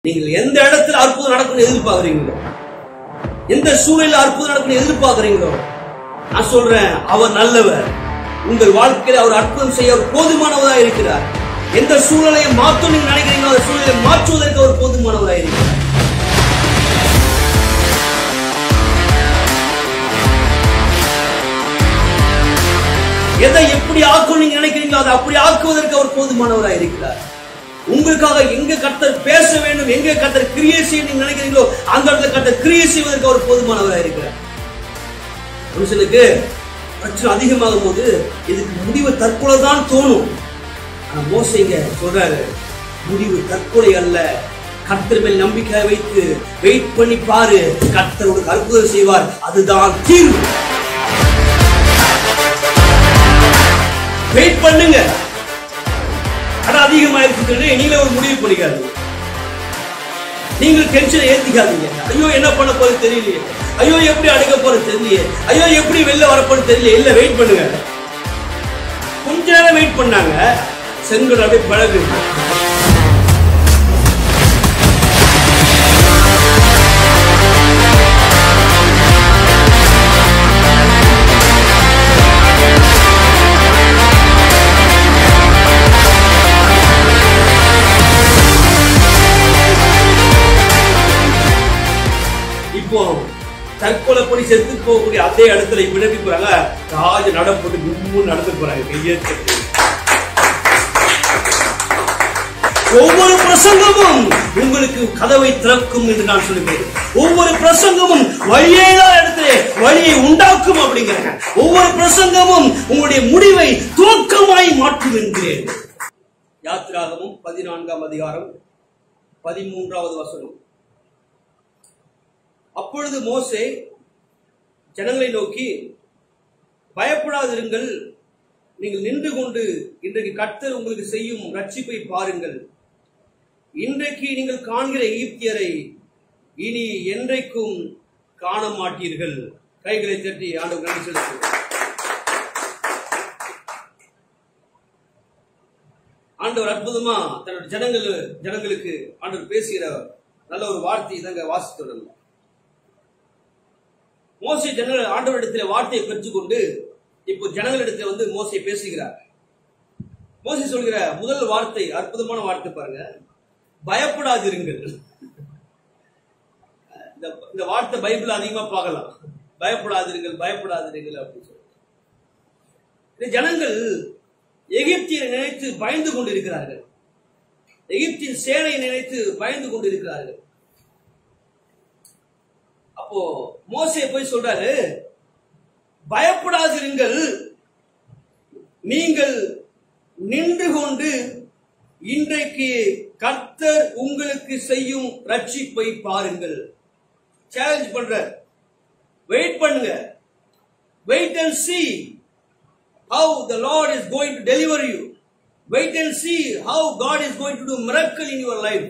நீங்கள் எந்த இடத்துல அற்புதம் நடக்கணும்னு எதிர்பார்க்கிறீங்களோ, எந்த சூழலில் அற்புதம் நடக்கணும்னு எதிர்பார்க்கிறீங்களோ, நான் சொல்றேன், அவர் நல்லவர். உங்கள் வாழ்க்கையில் அவர் அற்புதம் செய்ய அவர் போதுமானவராக இருக்கிறார். எந்த சூழலையை மாற்ற நீங்க நினைக்கிறீங்களோ அந்த சூழலை மாற்றுவதற்கு அவர் போதுமானவராக இருக்கிறார். எதை எப்படி ஆக்கும் நீங்க நினைக்கிறீங்களோ அதை அப்படி ஆக்குவதற்கு அவர் போதுமானவராக இருக்கிறார். உங்களுக்காக எங்க கர்த்தர் பேச வேண்டும், எங்க கர்த்தர் கிரியை செய்ய நீங்க நினைக்கிறீங்களோ அந்த இடத்துல கர்த்தர் கிரியை செய்வதற்கு அவர் போதுமானவராக இருக்கிறார். ஒரு சிலருக்கு பிரச்சனை அதிகமாகும் போது இதுக்கு முடிவு தற்கொலை தான் தோணும். ஆனா மோசேங்க சொல்றாரு, முடிவு தற்கொலை அல்ல, கர்த்தர் மேல் நம்பிக்கை வைத்து வெயிட் பண்ணி பாரு, கர்த்தர் உனக்கு அற்புதம் செய்வார், அதுதான் தீர்வு. வெயிட் பண்ணுங்க. கடன் அதிகமாயிருச்சு நீங்களே ஒரு முடிவு பண்ணிக்காதீங்க. நீங்கள் டென்ஷனை ஏத்திக்காதீங்க. ஐயோ என்ன பண்ண போறது தெரியலையே, ஐயோ எப்படி அடைக்க போறது தெரியலையே, ஐயோ எப்படி வெளில வரப்போறது தெரியல. இல்ல, வெயிட் பண்ணுங்க. கொஞ்ச நேரம் வெயிட் பண்ணாங்க, செங்கல் அப்படியே பழகு. தற்கொலை பண்ணி செத்து போகக்கூடிய அதே இடத்துல இப்ப எப்படி போறாங்க, ராஜ நடப்பட்டு கும்பு நடந்து போறாங்க. ஒவ்வொரு பிரசங்கமும் உங்களுக்கு கதவை திறக்கும் என்று நான் சொல்லுகிறேன். ஒவ்வொரு பிரசங்கமும் வழியேதா இடத்துல வழியை உண்டாக்கும் அப்படிங்கிறாங்க. ஒவ்வொரு பிரசங்கமும் உங்களுடைய முடிவை துவக்கமாய் மாற்றும் என்கிறேன். யாத்திராகமும் 14ஆம் அதிகாரம் 13வது வசனம். அப்பொழுது மோசே ஜனங்களை நோக்கி, பயப்படாதிருங்கள், நீங்கள் நின்று கொண்டு இன்றைக்கு கர்த்தர் உங்களுக்கு செய்யும் ரட்சிப்பை பாருங்கள். இன்றைக்கு நீங்கள் காண்கிற எகிப்தியரை இனி என்றைக்கும் காண மாட்டீர்கள். கைகளை தட்டி ஆண்டவர் நன்றி செலுத்துங்கள். ஆண்டவர் அற்புதமா தன்னுடைய ஜனங்களுக்கு ஆண்டவர் பேசுகிற நல்ல ஒரு வார்த்தை தாங்க வாசித்து. மோசே ஜனங்கள் ஆண்டவரிடத்தில் வார்த்தையை பெற்றுக்கொண்டு இப்போ ஜனங்களிடத்தில் மோசே பேசுகிறார். மோசே சொல்கிற முதல் வார்த்தை அற்புதமான வார்த்தை பாருங்க, பயப்படாதிருங்கள். இந்த வார்த்தை பைபிள் அதிகமா பார்க்கலாம். பயப்படாதிருங்கள், பயப்படாதிருங்கள் அப்படின்னு சொல்லி ஜனங்கள் எகிப்தியை நினைத்து பயந்து கொண்டிருக்கிறார்கள். எகிப்தின் சேனை நினைத்து பயந்து கொண்டிருக்கிறார்கள். அப்போ மோசே போய் சொல்றாரு, பயப்படாதிருங்கள், நீங்கள் நின்று கொண்டு இன்றைக்கு கர்த்தர் உங்களுக்கு செய்யும் ரட்சிப்பை பாருங்கள். சேலஞ்ச் பண்ற, வெயிட் பண்ணுங்க. Wait and see how the Lord is going to deliver you. Wait and see how God is going to do miracle in your life.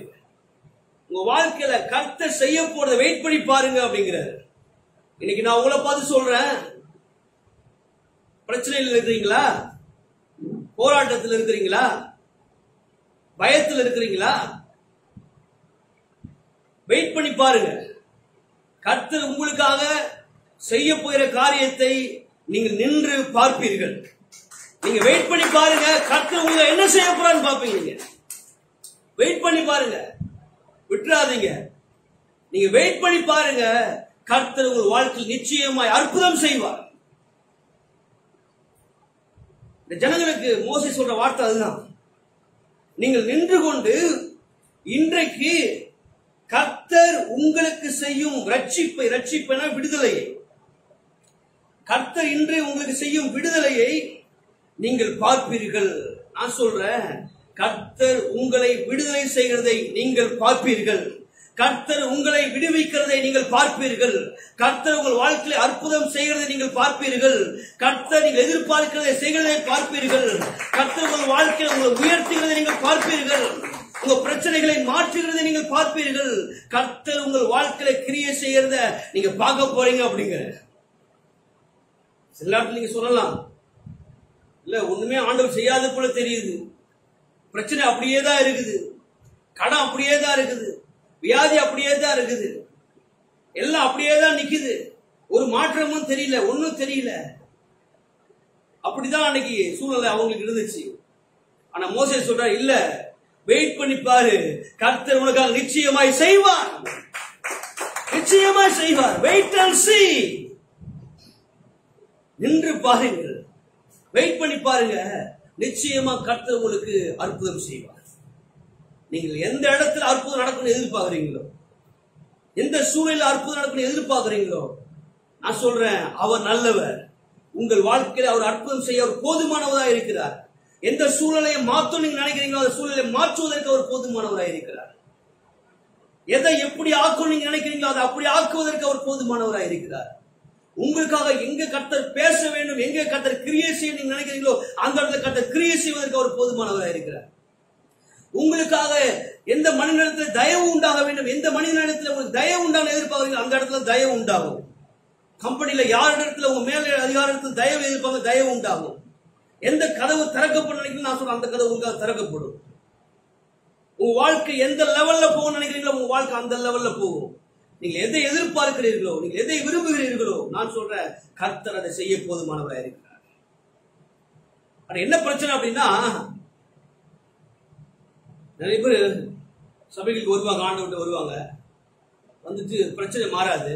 உங்க வாழ்க்கையில கர்த்தர் செய்ய போறத வெயிட் பண்ணி பாருங்க அப்படிங்கிறாரு. இன்னைக்கு நான் உங்களை பார்த்து சொல்றேன், பிரச்சனையில் இருக்கிறீங்களா, போராட்டத்தில் இருக்கிறீங்களா, பயத்தில் இருக்கிறீங்களா, வெயிட் பண்ணி பாருங்க. கர்த்தர் உங்களுக்காக செய்ய போகிற காரியத்தை நீங்கள் நின்று பார்ப்பீர்கள். நீங்க வெயிட் பண்ணி பாருங்க, கர்த்தர் உங்களுக்கு என்ன செய்ய போறான்னு பார்ப்பீங்க. வெயிட் பண்ணி பாருங்க, விட்டுறாதீங்க. நீங்க வெயிட் பண்ணி பாருங்க, கர்த்தர் உங்கள் வாழ்க்கையில் நிச்சயமாய் அற்புதம் செய்வார். இந்த ஜனங்களுக்கு மோசே சொல்ற வார்த்தை அதுதான். நீங்கள் நின்று கொண்டு இன்றைக்கு கர்த்தர் உங்களுக்கு செய்யும் ரட்சிப்பை விடுதலையை, கர்த்தர் இன்று உங்களுக்கு செய்யும் விடுதலையை நீங்கள் பார்ப்பீர்கள். நான் சொல்றேன், கர்த்தர் உங்களை விடுதலை செய்கிறதை நீங்கள் பார்ப்பீர்கள். கர்த்தர் உங்களை விடுவிக்கிறதை நீங்கள் பார்ப்பீர்கள். கர்த்தர் உங்கள் வாழ்க்கையில் அற்புதம் செய்கிறதை நீங்கள் பார்ப்பீர்கள். கர்த்தர் நீங்கள் எதிர்பார்க்கிறதை செய்கிறதை பார்ப்பீர்கள். கர்த்தர் உங்கள் வாழ்க்கையில் உங்களை உயர்த்துகிறதை நீங்கள் பார்ப்பீர்கள். உங்க பிரச்சனைகளை மாற்றுகிறதை நீங்கள் பார்ப்பீர்கள். கர்த்தர் உங்கள் வாழ்க்கையில கிரியை செய்கிறத நீங்க பார்க்க போறீங்க அப்படிங்கிற. சில நேரத்தில் நீங்க சொல்லலாம், இல்ல ஒண்ணுமே ஆண்டவர் செய்யாத போல தெரியுது, பிரச்சனை அப்படியே தான் இருக்குது, கடன் அப்படியே தான் இருக்குது, வியாதி அப்படியே தான் இருக்குது, எல்லாம் அப்படியே தான் நிக்குது, ஒரு மாற்றமும் தெரியல, ஒன்னும் தெரியல. அப்படிதான் அன்னைக்கு சூழ்நிலை அவங்களுக்கு இருந்துச்சு. ஆனா மோசே சொல்றார், இல்ல, வெயிட் பண்ணி பாரு, கர்த்தர் உனக்காக நிச்சயமாய் செய்வார், நிச்சயமாய் செய்வார். வெயிட் அண்ட் சீ. நின்று பாருங்கள், வெயிட் பண்ணி பாருங்க, நிச்சயமா கர்த்தர் உங்களுக்கு அற்புதம் செய்வார். நீங்கள் எந்த இடத்துல அற்புதம் நடக்கணும் எதிர்பார்க்கிறீங்களோ, எந்த சூழ்நிலையில் அற்புதம் நடக்கணும் எதிர்பார்க்கிறீங்களோ, நான் சொல்றேன், அவர் நல்லவர். உங்கள் வாழ்க்கையில் அவர் அற்புதம் செய்ய அவர் போதுமானவராக இருக்கிறார். எந்த சூழ்நிலையை மாற்றும் நீங்க நினைக்கிறீங்களோ அந்த சூழ்நிலையை மாற்றுவதற்கு அவர் போதுமானவராக இருக்கிறார். எதை எப்படி ஆக்கும் நீங்க நினைக்கிறீங்களோ அதை அப்படி ஆக்குவதற்கு அவர் போதுமானவராக இருக்கிறார். உங்களுக்காக எங்க கர்த்தர் பேச வேண்டும், எங்க கர்த்தர் கிரியை செய்ய நீங்க நினைக்கிறீங்களோ அந்த இடத்துல கர்த்தர் கிரியை செய்வதற்கு அவர் போதுமானவராக இருக்கிறார். உங்களுக்காக எந்த மனிதனிடத்தில் தயவு உண்டாக வேண்டும், எந்த மனிதனிடத்தில் உங்களுக்கு தயவு உண்டாக எதிர்பார்க்கிறீங்க அந்த இடத்துல தயவு உண்டாகும். கம்பெனியில யார் இடத்துல உங்க மேல அதிகாரத்தில் தயவு எதிர்ப்பாங்க, தயவு உண்டாகும். எந்த கதவு திறக்கப்படும் நினைக்கிறீங்க நான் சொல்றேன், அந்த கதவு உங்களுக்காக திறக்கப்படும். உங்க வாழ்க்கை எந்த லெவல்ல போகும் நினைக்கிறீங்களோ உங்க வாழ்க்கை அந்த லெவல்ல போகும். நீங்க எதை எதிர்பார்க்கிறீர்களோ, நீங்க எதை விரும்புகிறீர்களோ, நான் சொல்றேன், கர்த்தர் அதை செய்ய போதுமானவராக இருக்கிறார். ஆனா என்ன பிரச்சனை அப்படின்னா, நிறைய பேர் சபைகளுக்கு வருவாங்க, ஆண்டு விட்டு வருவாங்க, வந்துட்டு பிரச்சனை மாறாது,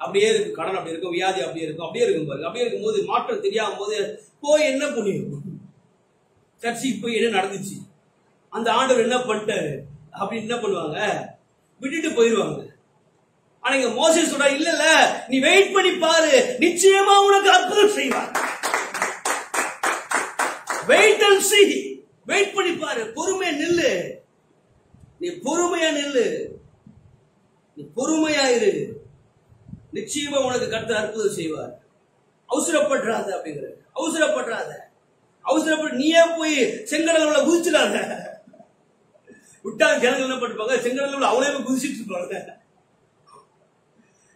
அப்படியே இருக்கு, கடன் அப்படி இருக்கும், வியாதி அப்படியே இருக்கும், அப்படியே இருக்கும் பாருங்க. அப்படியே இருக்கும்போது மாற்றம் தெரியாம போது போய் என்ன பண்ணிருக்கும், சர்ச்சைக்கு போய் என்ன நடந்துச்சு, அந்த ஆண்டவர் என்ன பண்ணிட்டாரு அப்படின்னு என்ன பண்ணுவாங்க, விட்டுட்டு போயிருவாங்க. ஆனா இங்க மோசே சொல்ற, இல்ல இல்ல, நீ வெயிட் பண்ணி பாரு, நிச்சயமா உனக்கு அற்புதம் செய்வார். Wait and sea. வெயிட் பண்ணி பாரு, பொறுமையா நில்லு, நீ பொறுமையா நில்லு, நீ பொறுமையா இரு, நிச்சயமா உனக்கு கர்த்தர் அற்புதம் செய்வார். அவசரப்படுறாத அப்படிங்கிற, அவசரப்படுறாத, அவசரப்பட்டு நீயே போய் செங்கடல குதிச்சிடாத. விட்டா ஜனங்கள் என்ன பண்ணிருப்பாங்க, செங்கடல அவளே போய் குதிச்சிட்டு இருப்பாங்க.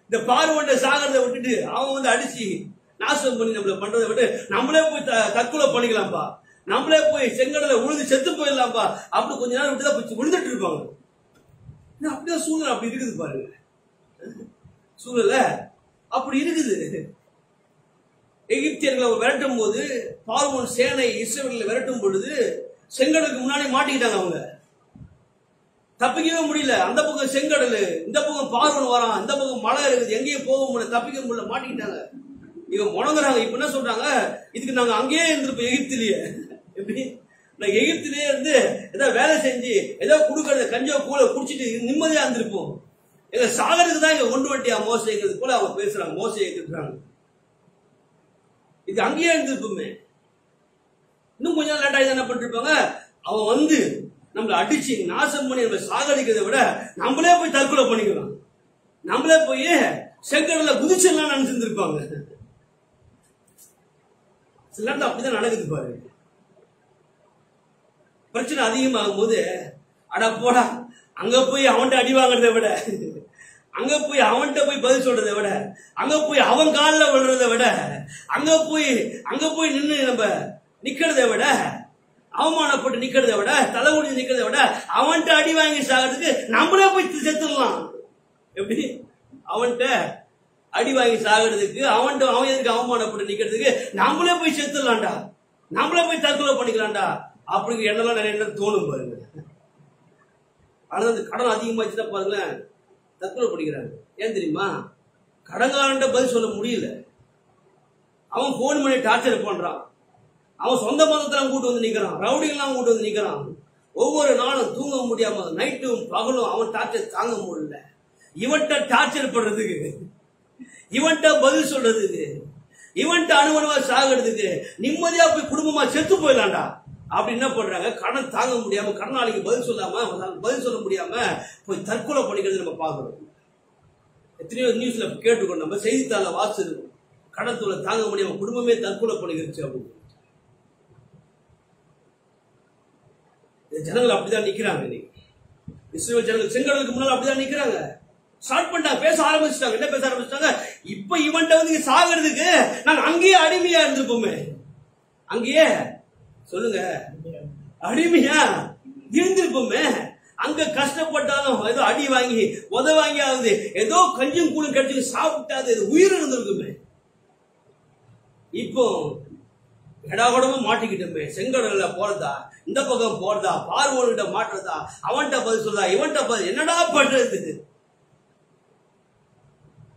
இந்த பார்வண்ட சாகரத்தை விட்டுட்டு அவன் வந்து அடிச்சு நாசம் பண்ணி நம்மள பண்றதை விட்டு நம்மளே போய் தற்கொலை பண்ணிக்கலாம்பா, நம்மளே போய் செங்கடல உழுது செத்து போயிடலாம்பா அப்படி கொஞ்ச நேரம் விட்டுதான் விழுந்துட்டு இருப்பாங்க. அப்படியே சூழ்நிலை அப்படி இருக்குது பாருங்க, சூழ்நிலை அப்படி இருக்குது. எகிப்தியர்களை விரட்டும் போது பார்வோன் சேனை இஸ்ரவேலை விரட்டும் பொழுது செங்கடலுக்கு முன்னாடி மாட்டிக்கிட்டாங்க. அவங்க தப்பிக்கவே முடியல. அந்த பக்கம் செங்கடல், இந்த பக்கம் பார்வோன் வரான், இந்த பக்கம் மழை இருக்குது, எங்கேயும் போக முடியல, தப்பிக்க முடியல, மாட்டிக்கிட்டாங்க. இவங்க முடங்குறாங்க. இப்ப என்ன சொல்றாங்க, இதுக்கு நாங்க அங்கேயே இருந்திருப்போம், எகிப்திலேயே. எப்படி நான் எகிப்திலேயே இருந்து ஏதாவது வேலை செஞ்சு ஏதோ கொடுக்கறத கஞ்சோ கூழ குடிச்சிட்டு நிம்மதியா இருந்திருப்போம், எங்க சாகருக்கு தான் இங்க கொண்டு வட்டியா மோசைங்கிறது போல அவங்க பேசுறாங்க, மோசையை திட்டுறாங்க. இது அங்கேயே இருந்திருக்குமே, இன்னும் கொஞ்சம் லேட் ஆகி என்ன பண்ணிருப்பாங்க, அவன் வந்து நம்மளை அடிச்சு நாசம் பண்ணி நம்ம சாகடிக்கிறத விட நம்மளே போய் தற்கொலை பண்ணிக்கலாம், நம்மளே போய் செங்கடல குதிச்சிடலாம் நினைச்சிருந்திருப்பாங்க. சில நேரத்தில் அப்படிதான் நடக்குது பாருங்க. பிரச்சனை அதிகமாகும் போது அட போடா, அங்க போய் அவன்கிட்ட அடி வாங்குறதை விட, அங்க போய் அவன்கிட்ட போய் பதில் சொல்றதை விட, அங்க போய் அவன் காலில் விழுறதை விட, அங்க போய் நின்று நம்ம நிக்கிறதை விட, அவமானப்பட்டு நிக்கிறதை விட, தலைமுடி நிக்கிறதை விட, அவன்கிட்ட அடி வாங்கி சாகிறதுக்கு நம்மளே போய் செத்துடலாம். எப்படி அவன்கிட்ட அடி வாங்கி சாகிறதுக்கு, அவன் எதுக்கு அவமானப்பட்டு நிக்கிறதுக்கு நம்மளே போய் செத்துடலாம்டா, நம்மளே போய் தற்கொலை பண்ணிக்கலாம்டா அப்படிங்கிற எண்ணெல்லாம் நிறைய நேரம் தோணும் பாருங்க. ஆனா அந்த கடன் அதிகமாச்சுன்னா பாருங்களேன், தற்கொலை பண்ணிக்கிறாங்க. ஏன் தெரியுமா, கடன்காரன்ட்ட பதில் சொல்ல முடியல, அவன் போன் பண்ணி டார்ச்சர் பண்றான், அவன் சொந்த பந்தத்தெல்லாம் கூட்டு வந்து நிக்கிறான், ரவுடிகள்லாம் கூட்டு வந்து நிக்கிறான். ஒவ்வொரு நாளும் தூங்க முடியாம நைட்டும் பகலும் அவன் டார்ச்சர் தாங்க முடியல. இவன்கிட்ட டார்ச்சர் பண்றதுக்கு, இவன்கிட்ட பதில் சொல்றதுக்கு, இவன்கிட்ட அணுவணுவா சாகிறதுக்கு நிம்மதியா போய் குடும்பமா செத்து போயிடலாம்டா அப்படி என்ன பண்றாங்க, கடன் தாங்க முடியாம, கடனாளிக்கு பதில் சொல்ல முடியாம போய் தற்கொலை பண்ணிக்கிறது நம்ம பாக்குறோம். எத்தனையோ நியூஸ்ல கேட்டுக்கணும், நம்ம செய்தித்தாள வாசிச்சிருக்கோம், கடன் தொல்லை தாங்க முடியாம குடும்பமே தற்கொலை பண்ணிக்கிருச்சு அப்படின்னு. ஜனங்கள் அப்படிதான் நிக்கிறாங்க. இஸ்ரவேல் ஜனங்கள் செங்கடலுக்கு முன்னால அப்படிதான் நிக்கிறாங்க. ஸ்டார்ட் பண்ணிட்டாங்க, பேச ஆரம்பிச்சுட்டாங்க. என்ன பேச ஆரம்பிச்சுட்டாங்க, இப்ப இவன்ட்ட வந்து சாகிறதுக்கு நாங்க அங்கேயே அடிமையா இருந்திருப்போமே, அங்கேயே சொல்லுங்க அடிமையா இருந்திருப்போமே, அங்க கஷ்டப்பட்டாலும் ஏதோ அடி வாங்கி வாங்கி ஆகுது, ஏதோ கஞ்சும் கூழும் கிடைச்சி சாப்பிட்டாது உயிர் இருந்திருக்குமே. இப்போ எடாகூடமா மாட்டிக்கிட்டோமே. செங்கடல்ல போறதா, இந்த பக்கம் போறதா, பார்வோன்கிட்ட மாட்டுறதா, அவன்கிட்ட பதில் சொல்றதா, இவன்கிட்ட பதில், என்னடா பண்றது?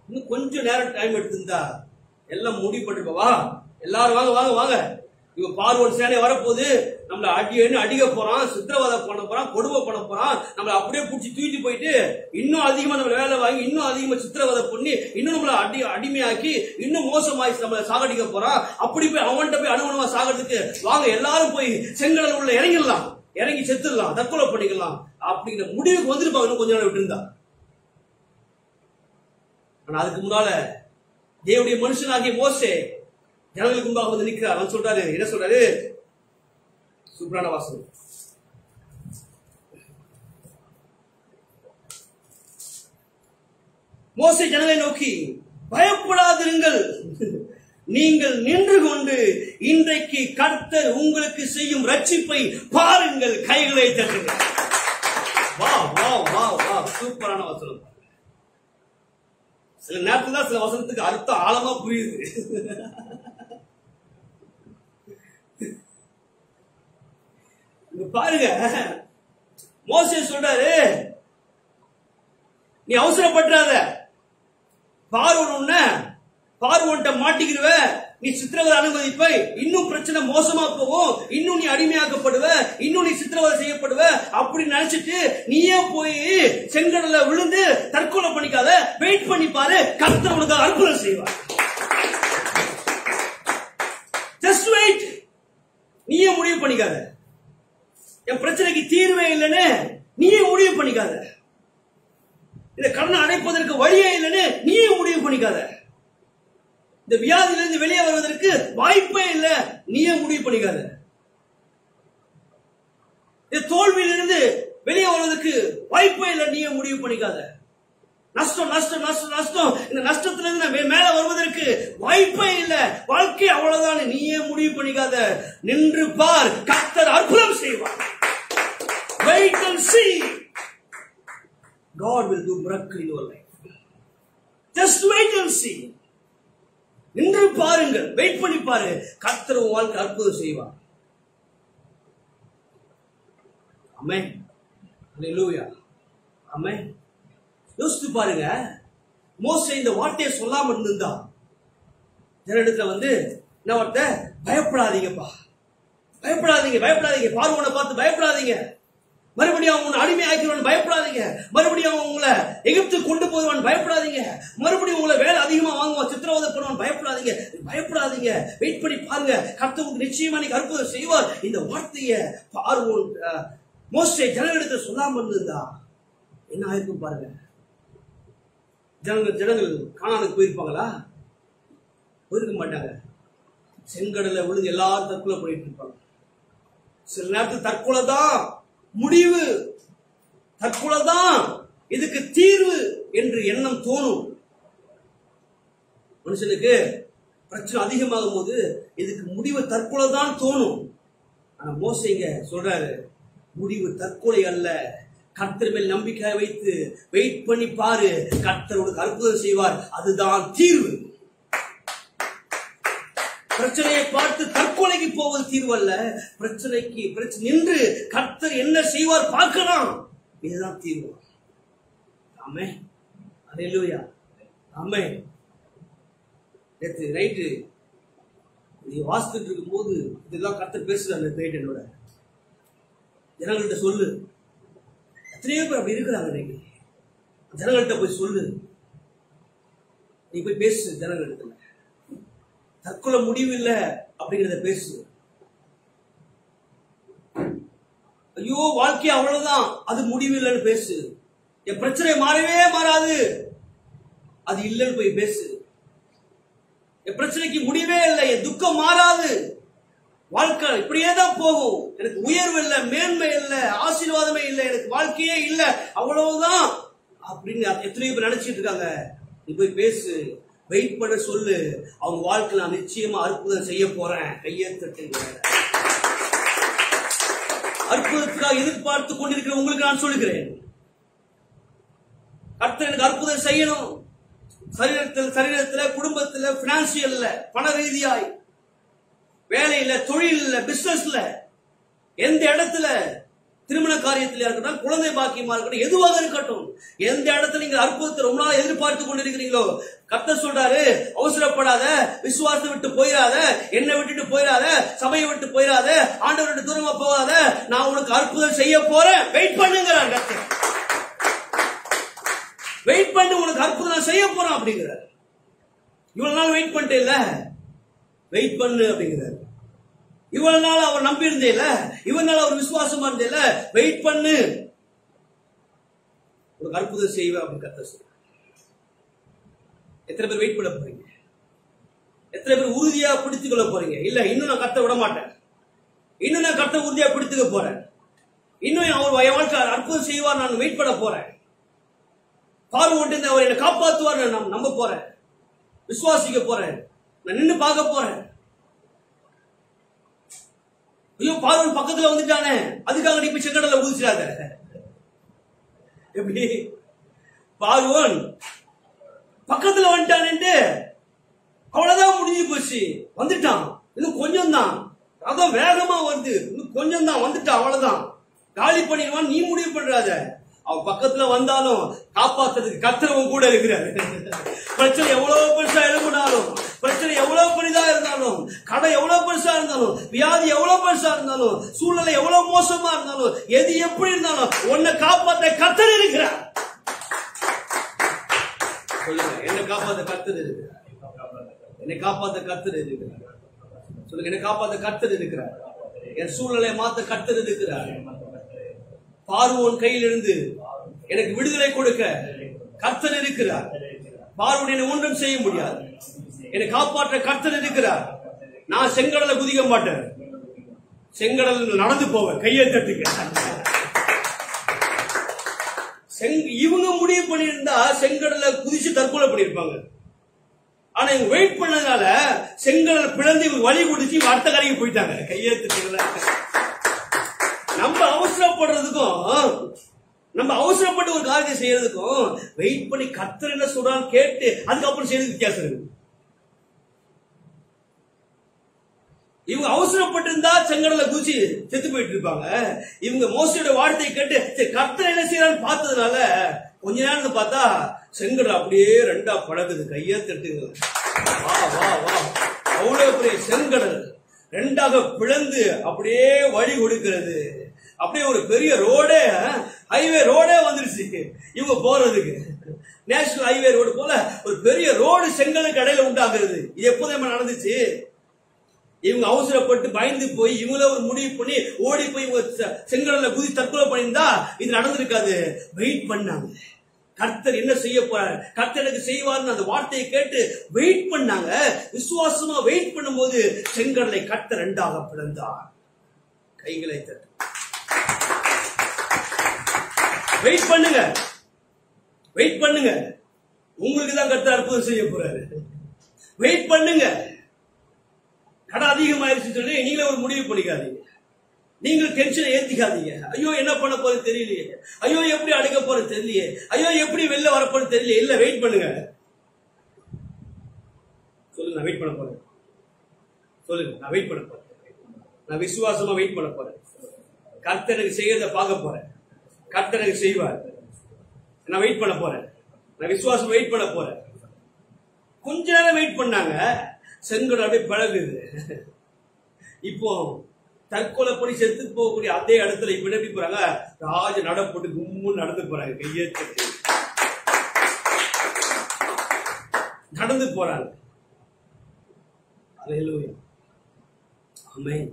இன்னும் கொஞ்சம் நேரம் டைம் எடுத்திருந்தா எல்லாம் முடிப்பட்டு வா, எல்லாரும் வாங்க வாங்க வாங்க, இவன் பார்வோன் சேனை வரப்போகுது, நம்மள அடிக்க போறான், சித்திரவதை பண்ண போறான், கொடுமை பண்ண போறான், நம்மள அப்படியே பிடிச்சி தூக்கி போயிட்டு இன்னும் அதிகமா நம்ம வேலை வாங்கி இன்னும் அதிகமா சித்திரவதை பண்ணி இன்னும் நம்மள அடிமையாக்கி இன்னும் மோசமாயி நம்மளை சாகடிக்க போறான். அப்படி போய் அவன்கிட்ட போய் அனுமணமா சாகிறதுக்கு வாங்க எல்லாரும் போய் செங்கடல் உள்ள இறங்கிடலாம், இறங்கி செத்துடலாம், தற்கொலை பண்ணிக்கலாம் அப்படிங்கிற முடிவுக்கு வந்துருப்பாங்க. இன்னும் கொஞ்ச நாள் விட்டு இருந்தா. ஆனா அதுக்கு முன்னால தேவனுடைய மனுஷனாகிய மோசே ஜனங்களுக்கு முன்பாக வந்து நிற்கிறார். அவன் சொல்றாரு, என்ன சொல்றாரு? சூப்பரான வாசகம். மோசே ஜனங்களை நோக்கி, பயப்படாதிருங்கள், நீங்கள் நின்று கொண்டு இன்றைக்கு கர்த்தர் உங்களுக்கு செய்யும் ரட்சிப்பை பாருங்கள், கைகளை தட்டுங்கள். வா வா வா வா, சூப்பரான வசனம். சில நேரத்துல தான் சில வசனத்துக்கு அர்த்தம் ஆழமா புரியுது. பாருங்க, மோசே சொல்றாரு, நீ அவசரப்படாத, பார்வோன்ட்ட மாட்டிக்கிடுவ, நீ சித்திரவதை அனுமதிப்ப, இன்னும் பிரச்சனை மோசமா போகும், இன்னும் நீ அடிமையாக்கப்படுவ, இன்னும் நீ சித்திரவதை செய்யப்படுவ அப்படின்னு நினைச்சிட்டு நீயே போய் செங்கடல்ல விழுந்து தற்கொலை பண்ணிக்காத, வெயிட் பண்ணி பாரு, கர்த்தர் உனக்கு அற்புதம் செய்வார். Just wait. நீயே முடிவு பண்ணிக்காத, என் பிரச்சனைக்கு தீர்வே இல்லைன்னு நீயே முடிவு பண்ணிக்காத, இந்த கடனை அடைப்பதற்கு வழியே இல்லைன்னு நீயே முடிவு பண்ணிக்காத, இந்த வியாதியிலிருந்து வெளியே வருவதற்கு வாய்ப்பே இல்லை நீயே முடிவு பண்ணிக்காத, இந்த தோல்வியிலிருந்து வெளியே வருவதற்கு வாய்ப்பே இல்லை நீயே முடிவு பண்ணிக்காத, நஷ்டம் நஷ்டம் நஷ்டம் நஷ்டம், இந்த நஷ்டத்திலிருந்து மேல வருவதற்கு வாய்ப்பே இல்லை, வாழ்க்கை அவ்வளவுதான் நீயே முடிவு பண்ணிக்காத, நின்று பார், கர்த்தர் அற்புதம் செய்வார். Wait and see. God will do miracle in your life. Just wait and see. நின்று பாருங்கள், வெயிட் பண்ணி பாரு, கர்த்தர் உன் வாழ்க்கை அற்புதம் செய்வார். ஆமென். ஹல்லேலூயா. ஆமென். யோசித்து பாருங்க, மோசே இந்த வார்த்தையை சொல்லாம இருந்தா ஜனத்துல வந்து என்ன வார்த்தை? பயப்படாதீங்கப்பா, பயப்படாதீங்க, பயப்படாதீங்க, பார்வோனை பார்த்து பயப்படாதீங்க, மறுபடியும் அவங்க அடிமை ஆக்கிடுவான் பயப்படாதீங்க, மறுபடியும் அவங்க உங்களை எகிப்து கொண்டு போடுவான் பயப்படாதீங்க, மறுபடியும் உங்களை வேலை அதிகமா வாங்குவான், சித்திரவதை பண்ணுவான் பயப்படாதீங்க, பயப்படாதீங்க, வெயிட் பண்ணி பாருங்க, கர்த்தர் நிச்சயமா நீங்க அற்புதம் செய்வார். இந்த வார்த்தையை பார்வோன் மோசே ஜனங்களிடத்தை சொல்லாம இருந்தா என்ன ஆயிருக்கும் பாருங்க. ஜனங்கள் கானானுக்கு போயிருப்பாங்களா? போயிருக்க மாட்டாங்க. செங்கடல விழுந்து எல்லாரும் தற்கொலை பண்ணிட்டு இருப்பாங்க. சில நேரத்தில் தற்கொலை தான் முடிவு, தற்கொலை தான் இதுக்கு தீர்வு என்று எண்ணம் தோணும். மனுஷனுக்கு பிரச்சனை அதிகமாகும் போது இதுக்கு முடிவு தற்கொலை தான் தோணும். ஆனா மோசேங்க சொல்றாரு, முடிவு தற்கொலை அல்ல, கர்த்தர் மேல் நம்பிக்கை வைத்து வெயிட் பண்ணி பாரு, கர்த்தர் உனக்கு அற்புதம் செய்வார், அதுதான் தீர்வு. பிரச்சனையை பார்த்து தற்கொலைக்கு போவது தீர்வு அல்ல, பிரச்சனைக்கு நின்று கர்த்தர் என்ன செய்வார் பார்க்கலாம், இதுதான் தீர்வு. ஆமென். ஹல்லேலூயா. ஆமென். நேற்று நைட்டு வாசித்துட்டு இருக்கும் போது இதெல்லாம் கர்த்தர் பேசுறாரு. நைட் என்னோட ஜனங்கள்கிட்ட சொல்லு, எத்தனையோ பேர் அப்படி இருக்கிறாங்க, இன்னைக்கு ஜனங்கள்கிட்ட போய் சொல்லு, நீ போய் பேசு ஜனங்கள்கிட்ட, தற்கொலை முடிவில்லை அப்படிங்கிறத பேசு. ஐயோ வாழ்க்கை அவ்வளவுதான், அது முடிவில்லைன்னு பேசு. என் பிரச்சனை மாறவே மாறாது, அது இல்லைன்னு போய் பேசு. என் பிரச்சனைக்கு முடிவே இல்லை, என் துக்கம் மாறாது, வாழ்க்கை இப்படியே தான் போகும், எனக்கு உயர்வு இல்லை, மேன்மை இல்லை, ஆசீர்வாதமே இல்லை, எனக்கு வாழ்க்கையே இல்லை, அவ்வளவுதான் அப்படின்னு எத்தனையோ பேர் நினைச்சிட்டு இருக்காங்க. நீ போய் பேசு, வெயிட் பண்ண சொல்லு, அவங்க வாழ்க்கை நான் நிச்சயமா அற்புதம் செய்ய போறேன். கையை தட்டுங்க. அற்புதத்துக்காக எதிர்பார்த்து கொண்டிருக்கிற உங்களுக்கு நான் சொல்லுகிறேன், கர்த்தர் எனக்கு அற்புதம் செய்யணும். சரீரத்துல, குடும்பத்துல, பினான்சியல்ல, பண ரீதியாய், வேலையில, தொழில, பிசினஸ்ல, எந்த இடத்துல, திருமண காரியத்தில் இருக்கட்டும், குழந்தை பாக்கியமா இருக்கட்டும், எதுவாக இருக்கட்டும், எந்த இடத்துல நீங்க அற்புதத்தை ரொம்ப நாள் எதிர்பார்த்து கொண்டிருக்கிறீங்களோ, கர்த்தர் சொல்றாரு, அவசரப்படாத, விசுவாசத்தை விட்டு போயிடாத, என்னை விட்டுட்டு போயிடாத, சபையை விட்டு போயிடாத, ஆண்டவரை விட்டு தூரமா போகாத, நான் உனக்கு அற்புதம் செய்ய போறேன், வெயிட் பண்ணுங்கிறார் கர்த்தர். வெயிட் பண்ணு, உனக்கு அற்புதம் நான் செய்ய போறேன் அப்படிங்கிறார். இவ்வளவு நாள் வெயிட் பண்ணிட்டே இல்ல, வெயிட் பண்ணு அப்படிங்கிறார். இவ்வளவு நாள் அவர் நம்பி இருந்தே இல்ல, இவ்வளவு நாள் அவர் விசுவாசமா இருந்தே இல்ல, வெயிட் பண்ணு, உனக்கு அற்புதம் செய்வேன் அப்படின்னு கர்த்தர் சொல்றார். எத்தனை பேர் வெயிட் பண்ண போறீங்க? எத்தனை பேர் உறுதியா பிடித்துக் கொள்ள போறீங்க? இல்ல, இன்னும் நான் கர்த்தரை விட மாட்டேன், இன்னும் நான் கர்த்தரை உறுதியா பிடித்துக்க போறேன், இன்னும் அவர் வாழ்க்கை அற்புதம் செய்வார், நான் வெயிட் பண்ண போறேன், பார்வோன்ட்டு அவர் என்னை காப்பாற்றுவார், நான் நம்ப போறேன், விசுவாசிக்க போறேன், நான் நின்று பார்க்க போறேன். ஐயோ, பார்வோன் பக்கத்துல வந்துட்டானே, அதுக்காக நீ போய் செங்கடல குதிச்சிடாத. எப்படி? பார்வோன் பக்கத்துல வந்துட்டானே, அவ்வளவுதான், முடிஞ்சு போச்சு, வந்துட்டான், இன்னும் கொஞ்சம் தான், அதான் வேகமா வந்து இன்னும் கொஞ்சம் தான், வந்துட்டான், அவ்வளவுதான், காலி பண்ணிடுவான், நீ முடிவு பண்றாத. அவன் பக்கத்துல வந்தாலும் காப்பாத்துறதுக்கு கர்த்தர் கூட இருக்கிறாரு. பிரச்சனை எவ்வளவு பெருசா எழுப்பினாலும், பிரச்சனை எவ்வளவு பெரிதா இருந்தாலும், கடை எவ்வளவு பெருசா இருந்தாலும், வியாதி எவ்வளவு பெருசா இருந்தாலும், சூழ்நிலை எவ்வளவு மோசமா இருந்தாலும், எது எப்படி இருந்தாலும் உன்னை காப்பாற்ற கர்த்தர் இருக்கிறார். சொல்லுங்க, என்னை காப்பாற்ற கர்த்தர் இருக்கிறார். என்னை காப்பாற்ற கர்த்தர் இருக்கிறார். சொல்லுங்க, என்னை காப்பாற்ற கர்த்தர் இருக்கிறார். என் சூழ்நிலையை மாத்த கர்த்தர் இருக்கிறார். பார்வோன் கையிலிருந்து எனக்கு விடுதலை கொடுக்க கர்த்தர் இருக்கிறார். பார்வோன் என்னை ஒன்றும் செய்ய முடியாது. என்னை காப்பாற்ற கர்த்தர் இருக்கிறார். நான் செங்கடலை குதிக்க மாட்டேன், செங்கடல் நடந்து போவேன், கையை தட்டுங்க. இவங்க முடிவு பண்ணியிருந்தா செங்கடலை குதிச்சு தற்கொலை பண்ணிருப்பாங்க. ஆனா இவங்க வெயிட் பண்ணதுனால செங்கடல் பிளந்து இவங்க வழி குடிச்சு அடுத்த கரைக்கு போயிட்டாங்க, கையை தட்டுங்க. நம்ம அவசரப்படுறதுக்கும், நம்ம அவசரப்பட்டு ஒரு காரியத்தை செய்யறதுக்கும், வெயிட் பண்ணி கர்த்தர் என்ன சொல்றான்னு கேட்டு அதுக்கப்புறம் செய்யறது வித்தியாசம் இருக்கு. இவங்க அவசரப்பட்டு இருந்தா செங்கடல குதிச்சு செத்து போயிட்டு இருப்பாங்க. இவங்க மோசையோட வார்த்தையை கேட்டு கர்த்தர் என்ன செய்யறான்னு பார்த்ததுனால கொஞ்ச நேரம் பார்த்தா செங்கடல் அப்படியே ரெண்டா பழகுது, கையை தட்டுங்க. வா வா வா, அவ்வளவு பெரிய செங்கடல் ரெண்டாக பிளந்து அப்படியே வழி கொடுக்கிறது. அப்படியே ஒரு பெரிய ரோடே, ஹைவே ரோடே வந்துருச்சு இவங்க போறதுக்கு. நேஷனல் ஹைவே ரோடு போல ஒரு பெரிய ரோடு செங்கலுக்கு இடையில உண்டாகிறது. இது எப்போதுமே நடந்துச்சு. இவங்க அவசரப்பட்டு பயந்து போய் இவங்கள ஒரு முடிவு பண்ணி ஓடி போய் செங்கடல்ல குதி தற்கொலை பண்ணியிருந்தா இது நடந்திருக்காது. வெயிட் பண்ணாங்க, கர்த்தர் என்ன செய்ய போறார், கர்த்தர் எனக்கு செய்வார்னு அந்த வார்த்தையை கேட்டு வெயிட் பண்ணாங்க. விசுவாசமா வெயிட் பண்ணும்போது செங்கடலை கர்த்தர் ரெண்டாக பிளந்தார். கைகளை தட்டு. வெயிட் பண்ணுங்க, வெயிட் பண்ணுங்க, உங்களுக்கு தான் கர்த்தர் அற்புதம் செய்ய போறாரு. வெயிட் பண்ணுங்க. கடை அதிகமாயிருச்சு சொல்லி நீங்களே ஒரு முடிவு பண்ணிக்காதீங்க. நீங்கள் டென்ஷனை ஏத்திக்காதீங்க. ஐயோ என்ன பண்ண போறது தெரியலையே, ஐயோ எப்படி அடைக்க போறது தெரியலையே, ஐயோ எப்படி வெளில வரப்போறது தெரியலையே. இல்ல, வெயிட் பண்ணுங்க. சொல்லுங்க, நான் வெயிட் பண்ண போறேன். சொல்லுங்க, நான் வெயிட் பண்ண போறேன். நான் விசுவாசமா வெயிட் பண்ண போறேன். கர்த்தர் எனக்கு செய்யறத பார்க்க போறேன். கர்த்தர் எனக்கு செய்வார். நான் வெயிட் பண்ண போறேன். நான் விசுவாசம் வெயிட் பண்ண போறேன். கொஞ்ச நேரம் வெயிட் பண்ணாங்க, செங்கடல் அப்படியே பழகுது. இப்போ தற்கொலை பண்ணி செத்து போகக்கூடிய அதே இடத்துல இப்ப எப்படி போறாங்க, ராஜ நட போட்டு கும்முன்னு நடந்து போறாங்க, கையை நடந்து போறாங்க. அல்லேலூயா, ஆமென்.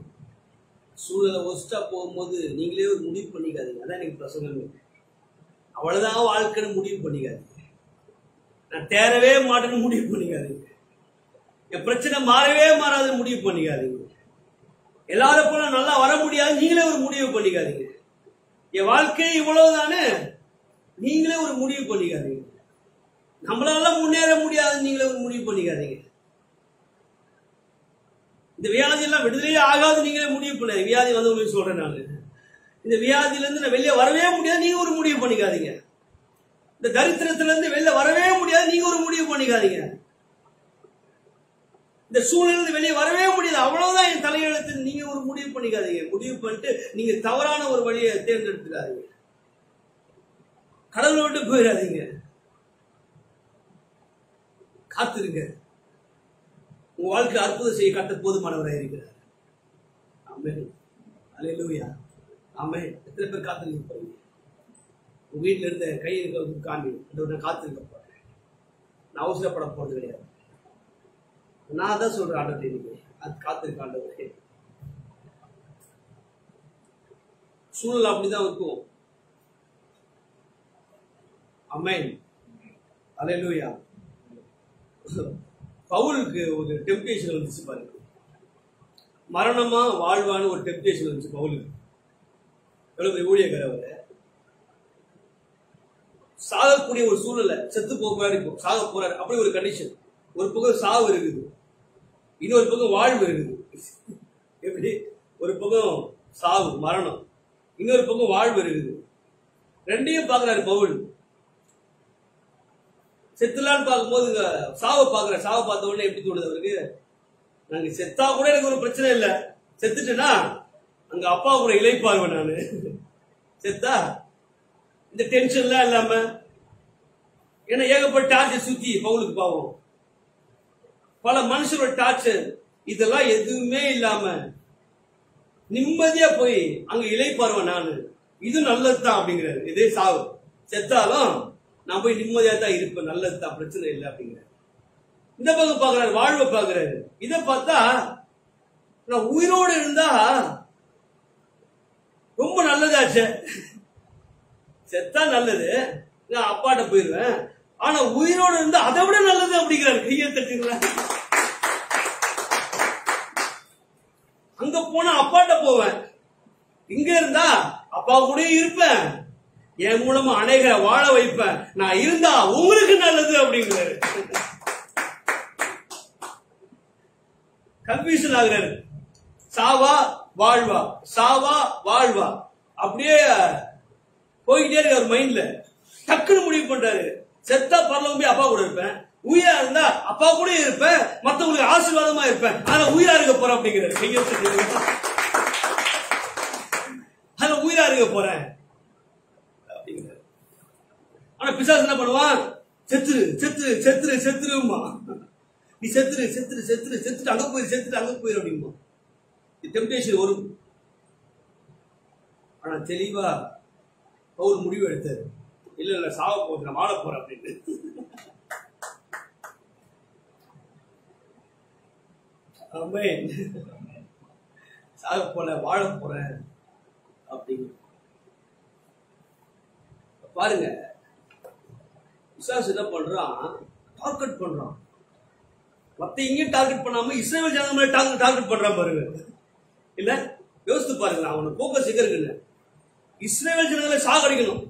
சூழலை ஒஸ்டா போகும்போது நீங்களே ஒரு முடிவு பண்ணிக்காதீங்க. அதான் எனக்கு பிரசங்கமே. அவ்வளவுதான் வாழ்க்கைன்னு முடிவு பண்ணிக்காதீங்க. நான் தேரவே மாட்டேன்னு முடிவு பண்ணிக்காதீங்க. என் பிரச்சனை மாறவே மாறாது முடிவு பண்ணிக்காதீங்க. எல்லாரும் போல நல்லா வர முடியாது நீங்களே ஒரு முடிவு பண்ணிக்காதீங்க. என் வாழ்க்கை இவ்வளவுதானே நீங்களே ஒரு முடிவு பண்ணிக்காதீங்க. நம்மளால முன்னேற முடியாது நீங்களே ஒரு முடிவு பண்ணிக்காதீங்க. இந்த வியாதி எல்லாம் விடுதலையே ஆகாது நீங்களே முடிவு பண்ணாதீங்க. வியாதி வந்தவங்களுக்கு சொல்றேன், நான் இந்த வியாதியில இருந்து நான் வெளியே வரவே முடியாது, நீங்க ஒரு முடிவு பண்ணிக்காதீங்க. இந்த தரித்திரத்துல இருந்து வெளியே வரவே முடியாது, நீங்க ஒரு முடிவு பண்ணிக்காதீங்க. இந்த சூழ்நிலை வெளியே வரவே முடியாது, அவ்வளவுதான் என் தலையெழுத்து, நீங்க ஒரு முடிவு பண்ணிக்காதீங்க. முடிவு பண்ணிட்டு நீங்க தவறான ஒரு வழியை தேர்ந்தெடுத்துக்காதீங்க. கடவுளை விட்டு போயிடாதீங்க. காத்துருங்க. உங்க வாழ்க்கை அற்புதம் செய்ய கட்ட போதுமானவராக இருக்கிறார். ஆமென். அல்லேலூயா. ஆமென். எத்தனை பேர் காத்துருக்க போறீங்க? உங்க வீட்டுல இருந்த கை இருக்க காண்பி, நான் காத்திருக்க போறேன். நான் அவசரப்பட போறது கிடையாது. நான் தான் சொல்றேன் ஆண்டவரே, நீங்க அது காத்திருக்க ஆண்டவரே. சூழல் அப்படிதான் இருக்கும். ஆமென். அல்லேலூயா. பவுலுக்கு ஒரு டெம்ப்டேஷன் வந்துச்சு பாருங்க. மரணமா வாழ்வான்னு ஒரு டெம்ப்டேஷன் வந்துச்சு பவுலுக்கு. எவ்வளவு ஊழியக்காரர் சாகக்கூடிய ஒரு சூழ்நிலை, செத்து போறாரு, சாக போறாரு, அப்படி ஒரு கண்டிஷன். ஒரு பக்கம் சாவு இருக்குது, இன்னொரு பக்கம் வாழ்வு இருக்குது. எப்படி? ஒரு பக்கம் சாவு மரணம், இன்னொரு பக்கம் வாழ்வு இருக்குது. ரெண்டையும் பாக்குறாரு பவுல். செத்துலான்னு பார்க்கும்போது சாவை பாக்குற, சாவை பார்த்த உடனே எப்படி தோணுது அவருக்கு? நாங்க செத்தா கூட எனக்கு ஒரு பிரச்சனை இல்லை, செத்துட்டேன்னா அங்க அப்பா கூட இளைப்பாருவேன் நானு. செத்தா இந்த டென்ஷன்லாம் இல்லாம, ஏன்னா ஏகப்பட்ட டார்ச்சர் சுத்தி பவுலுக்கு பாவம், பல மனுஷரோட டார்ச்சர், இதெல்லாம் எதுவுமே இல்லாம நிம்மதியா போய் அங்க இளைப்பாருவேன் நானு, இது நல்லதுதான் அப்படிங்கிறாரு. இதே சாவு, செத்தாலும் நான் போய் நிம்மதியா தான் இருப்பேன், நல்லதுதான், பிரச்சனை இல்லை அப்படிங்கிறாரு. இந்த பக்கம் பாக்குறாரு, வாழ்வை பாக்குறாரு. இதை பார்த்தா நான் உயிரோடு இருந்தா ரொம்ப நல்லதாச்சு, செத்தா நல்லது, நான் அப்பாட்ட போயிருவேன், ஆனா உயிரோடு இருந்தா அதை விட நல்லது அப்படிங்கிறாரு. கையை தட்டுங்களேன். அங்க போனா அப்பாட்ட போவேன், இங்க இருந்தா அப்பா கூட இருப்பேன், என் மூலமா அநேகரை வாழ வைப்பேன், நான் இருந்தா உங்களுக்கு நல்லது அப்படிங்கிறாரு. கன்ஃபியூஷன் ஆகுறாரு. சாவா வாழ்வா, சாவா வாழ்வா, அப்படியே போய்கிட்டே இருக்க ஒரு மைண்ட்ல. டக்குன்னு முடிவு பண்றாரு, செத்தா பரலோகம் போய் அப்பா கூட இருப்பேன், உயிரா இருந்தா அப்பா கூட இருப்பேன், மத்தவங்களுக்கு ஆசீர்வாதமா இருப்பேன், ஆனா உயிரா இருக்க போறேன் அப்படிங்கிறாரு. ஆனா உயிரா இருக்க போறேன் அப்படிங்கிறாரு. ஆனா பிசாசு என்ன பண்ணுவான்? செத்துரு செத்துரு செத்துரு செத்துருமா, நீ செத்துரு செத்துரு செத்துரு செத்துட்டு அங்க போயிரு, செத்துட்டு அங்க போயிரு அப்படிமா. டெம்ப்டேஷன் வரும். ஆனா தெளிவா பவுல் முடிவு எடுத்தாரு, இல்ல இல்ல சாவ போகுது, நான் வாழ போறேன் அப்படின்னு. சாக போல வாழ போறேன் அப்படின்னு. பாருங்க, பிசாசு என்ன பண்றான்? டார்கெட் பண்றான். மத்த எங்கேயும் டார்கெட் பண்ணாம இஸ்ரவேல் ஜனங்களை டார்கெட் பண்றான் பாருங்க. இல்ல யோசித்து பாருங்க, அவனை போக்கஸ் எங்க இருக்குன்னு. இஸ்ரவேல் ஜனங்களை சாகடிக்கணும்,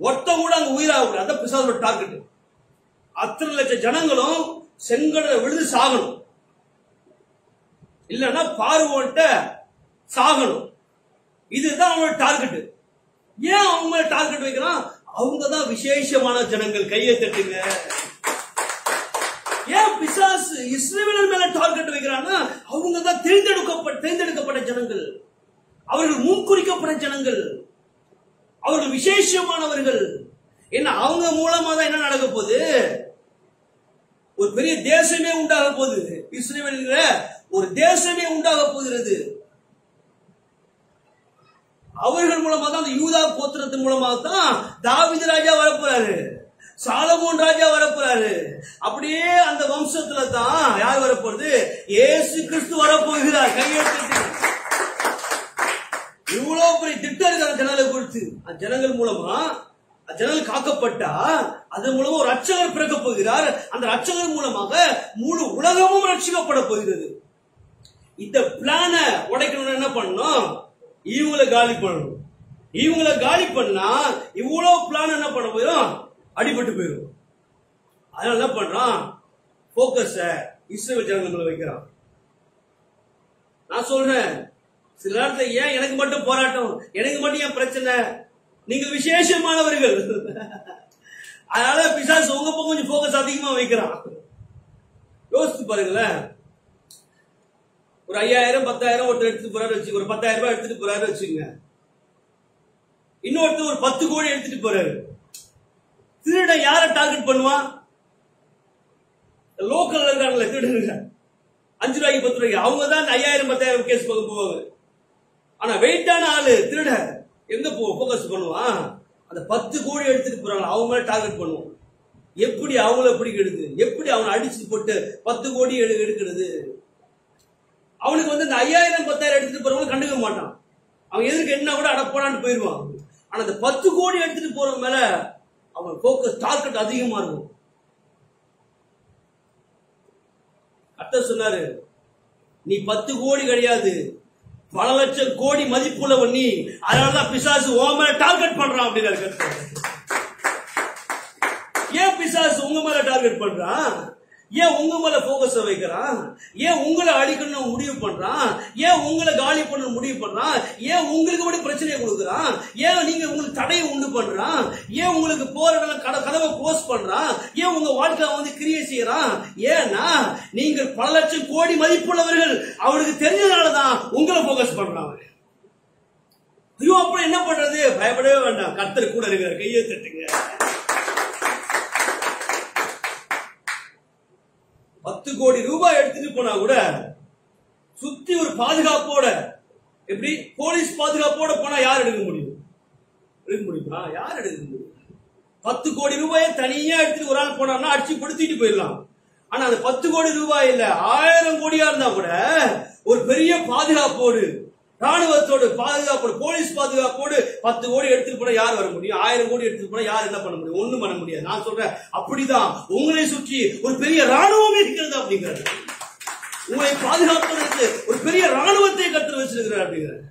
ஒருத்த கூட அங்க உயிராக, அதான் பிசாசோட டார்கெட். அத்தனை லட்சம் ஜனங்களும் செங்கடலை விழுந்து சாகணும், இல்லன்னா பார்வோன்ட்ட சாகணும். இதுதான் அவனோட டார்கெட். ஏன் அவங்க மேல டார்கெட் வைக்கிறான்? அவங்கதான் விசேஷமான ஜனங்கள். கையை தட்டுங்க. ஏன் பிசாசு இஸ்ரவேல் மேல டார்கெட் வைக்கிறான்னா, அவங்கதான் தேர்ந்தெடுக்கப்பட்ட ஜனங்கள், அவர்கள் முன்குறிக்கப்பட்ட ஜனங்கள், அவர்கள் விசேஷமானவர்கள். என்ன அவங்க மூலமா தான் என்ன நடக்க போகுது? ஒரு பெரிய தேசமே உண்டாக போகுது. இஸ்ரவேல் ஒரு தேசமே உண்டாக போகிறது. அவர்கள் மூலமா தான், அந்த யூதா கோத்திரத்தின் மூலமாக தான் தாவீது ராஜா வரப்போறாரு, சாலமோன் ராஜா வரப்போறாரு. அப்படியே அந்த வம்சத்துல தான் யார் வரப்போறது? இயேசு கிறிஸ்து வரப்போகிறார். கையெழுத்து. இவ்வளவு பெரிய திட்டம் இருக்கிற ஜனங்களை குறித்து, அந்த ஜனங்கள் மூலமா ஜனங்கள் காக்கப்பட்டா அதன் மூலமா ஒரு ரட்சகர் பிறக்க போகிறார். அந்த ரட்சகர் மூலமாக முழு உலகமும் ரட்சிக்கப்பட போகிறது. இந்த பிளான உடைக்கணும்னு என்ன பண்ணணும்? இவங்களை காலி பண்ணணும். இவங்களை காலி பண்ணா இவ்வளவு பிளான் என்ன பண்ண போயிடும்? அடிபட்டு போயிடும். அதனால என்ன பண்றான்? போக்கஸ இஸ்ரவேல் ஜனங்களை வைக்கிறான். நான் சொல்றேன், சில நேரத்தில் ஏன் எனக்கு மட்டும் போராட்டம், எனக்கு மட்டும் ஏன் பிரச்சனை, நீங்க விசேஷமானவர்கள். அதனால பிசாசு உங்க பக்கம் கொஞ்சம் போக்கஸ் அதிகமா வைக்கிறான். யோசிச்சு பாருங்களேன், ஒரு 5000 10,000 ஒருத்தர் எடுத்துட்டு போறாரு வச்சுக்க, ஒரு 10,000 ரூபாய் எடுத்துட்டு போறாரு வச்சுங்க. இன்னொருத்தர் ஒரு 10 கோடி எடுத்துட்டு போறாரு. திருடன் யாரை டார்கெட் பண்ணுவான்? லோக்கல்ல இருக்காங்களே திருடனுங்க, 5 ரூபாய்க்கு 10 ரூபாய்க்கு, அவங்க தான் 5000 10,000 கேஸ் பார்க்க போவாங்க. ஆனா வெயிட்டான ஆளு திருட எங்க போக்கஸ் பண்ணுவான்? அந்த 10 கோடி எடுத்துட்டு போறாங்க அவங்க மேல டார்கெட் பண்ணுவோம். எப்படி அவங்கள பிடிக்கிறது, எப்படி அவனை அடிச்சு போட்டு 10 கோடி எடுக்கிறது. அவனுக்கு வந்து இந்த 5000 10,000 எடுத்துட்டு போறவங்க கண்டுக்க மாட்டான். அவன் எதிர்க்கு என்ன கூட அடப்படான்னு போயிடுவான். ஆனா அந்த 10 கோடி எடுத்துட்டு போறவங்க மேல அவன் போக்கஸ் டார்கெட் அதிகமா இருக்கும். கர்த்தர் சொன்னாரு, நீ 10 கோடி கிடையாது, பல லட்சம் கோடி மதிப்புள்ளவன் நீ. அதனாலதான் பிசாசு உன் மேல டார்கெட் பண்றான் அப்படின்னு கர்த்தர். ஏன் பிசாசு உங்க மேல டார்கெட் பண்றான்? ஏன் உங்க மேல போக்கஸ் வைக்கிறான்? ஏன் உங்களை அழிக்கணும் முடிவு பண்றான்? ஏன் உங்களை காலி பண்ண முடிவு பண்றான்? ஏன் உங்களுக்கு மட்டும் பிரச்சனையை கொடுக்குறான்? ஏன் நீங்க உங்களுக்கு தடையை உண்டு பண்றான்? ஏன் உங்களுக்கு போற கதவை க்ளோஸ் பண்றான்? ஏன் உங்க வாழ்க்கை வந்து கிரியை செய்யறான்? ஏன்னா நீங்கள் பல லட்சம் கோடி மதிப்புள்ளவர்கள். அவனுக்கு தெரிஞ்சதுனாலதான் உங்களை போக்கஸ் பண்றான். ஐயோ அப்புறம் என்ன பண்றது? பயப்படவே வேண்டாம், கர்த்தர் கூட இருக்கிற கையை தட்டுங்க. 10 கோடி ரூபாய் எடுத்துட்டு போனா கூட சுத்தி ஒரு பாதுகாப்போட, எப்படி போலீஸ் பாதுகாப்போட போனா யார் எடுக்க முடியும்? எடுக்க முடியுமா? யார் எடுக்க முடியும்? 10 கோடி ரூபாயை தனியா எடுத்துட்டு ஒரு ஆள் போனான்னா அடிச்சு படுத்திட்டு போயிடலாம். ஆனா அந்த 10 கோடி ரூபாய் இல்ல, 1000 கோடியா இருந்தா கூட ஒரு பெரிய பாதுகாப்போடு, ராணுவத்தோடு பாதுகாப்போடு, போலீஸ் பாதுகாப்போடு 10 கோடி எடுத்துட்டு போனா யார் வர முடியும்? 1000 கோடி எடுத்துட்டு போனா யார் என்ன பண்ண முடியும்? ஒண்ணும் பண்ண முடியாது. நான் சொல்றேன், அப்படிதான் உங்களை சுற்றி ஒரு பெரிய ராணுவம் இருக்கிறது அப்படிங்கிறது. உங்களை பாதுகாப்பதற்கு ஒரு பெரிய ராணுவத்தை கர்த்தர் வச்சிருக்கிறார் அப்படிங்கிறார்.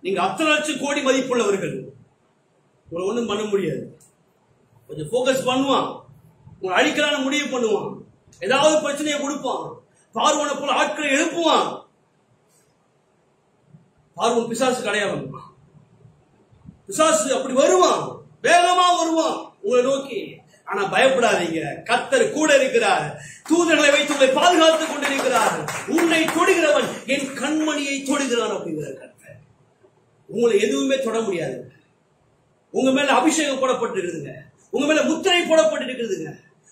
நீங்க அத்தனை லட்சம் கோடி மதிப்புள்ளவர்கள், உங்களை ஒண்ணும் பண்ண முடியாது. கொஞ்சம் போக்கஸ் பண்ணுவான், உங்களை அழிக்கலான்னு முடிவு பண்ணுவான், ஏதாவது பிரச்சனையை கொடுப்பான், பார்வனை போல ஆட்களை எழுப்புவான். பார்வன் பிசாசு கிடையாது, பிசாசு அப்படி வருவான், வேகமா வருவான் உங்களை நோக்கி. ஆனா பயப்படாதீங்க, கர்த்தர் கூட இருக்கிறார். தூதர்களை வைத்து உங்களை பாதுகாத்துக் கொண்டிருக்கிறார். உன்னை தொடுகிறவன் என் கண்மணியை தொடுகிறான் அப்படிங்கிற கர்த்தர். உங்களை எதுவுமே தொட முடியாது. உங்க மேல அபிஷேகம் போடப்பட்டிருக்குதுங்க, உங்க மேல முத்திரை போடப்பட்டிருக்குதுங்க,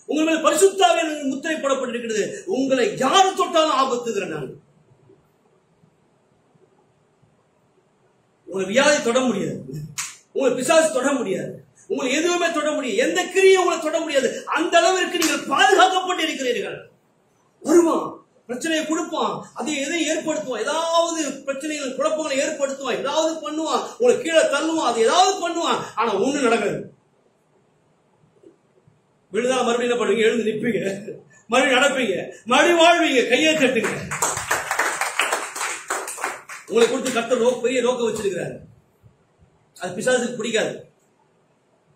உங்க மேல பரிசுத்தாவின் முத்திரை போடப்பட்டிருக்கிறது. உங்களை யாரு தொட்டாலும் ஆபத்துகிறேன். நான் உங்களை வியாதி தொட முடியாது, உங்களை பிசாசு தொட முடியாது, உங்களை எதுவுமே தொட முடியாது, எந்த கிரியை உங்களை தொட முடியாது. அந்த அளவிற்கு நீங்கள் பாதுகாக்கப்பட்டு இருக்கிறீர்கள். வருவான், பிரச்சனையை கொடுப்பான், அதை எதை ஏற்படுத்துவான், ஏதாவது பிரச்சனைகள் குழப்பங்களை ஏற்படுத்துவான், ஏதாவது பண்ணுவான், உங்களை கீழே தள்ளுவான், அது ஏதாவது பண்ணுவான். ஆனா ஒண்ணு நடக்காது. விழுதா மறுபடியும் என்ன பண்ணுவீங்க? எழுந்து நிற்பீங்க, மறுபடியும் நடப்பீங்க, மறுபடியும் வாழ்வீங்க, கையை கட்டுங்க. உங்களை கொடுத்து கர்த்தர் பெரிய நோக்கம் வச்சிருக்கிறாரு. அது பிசாசுக்கு பிடிக்காது.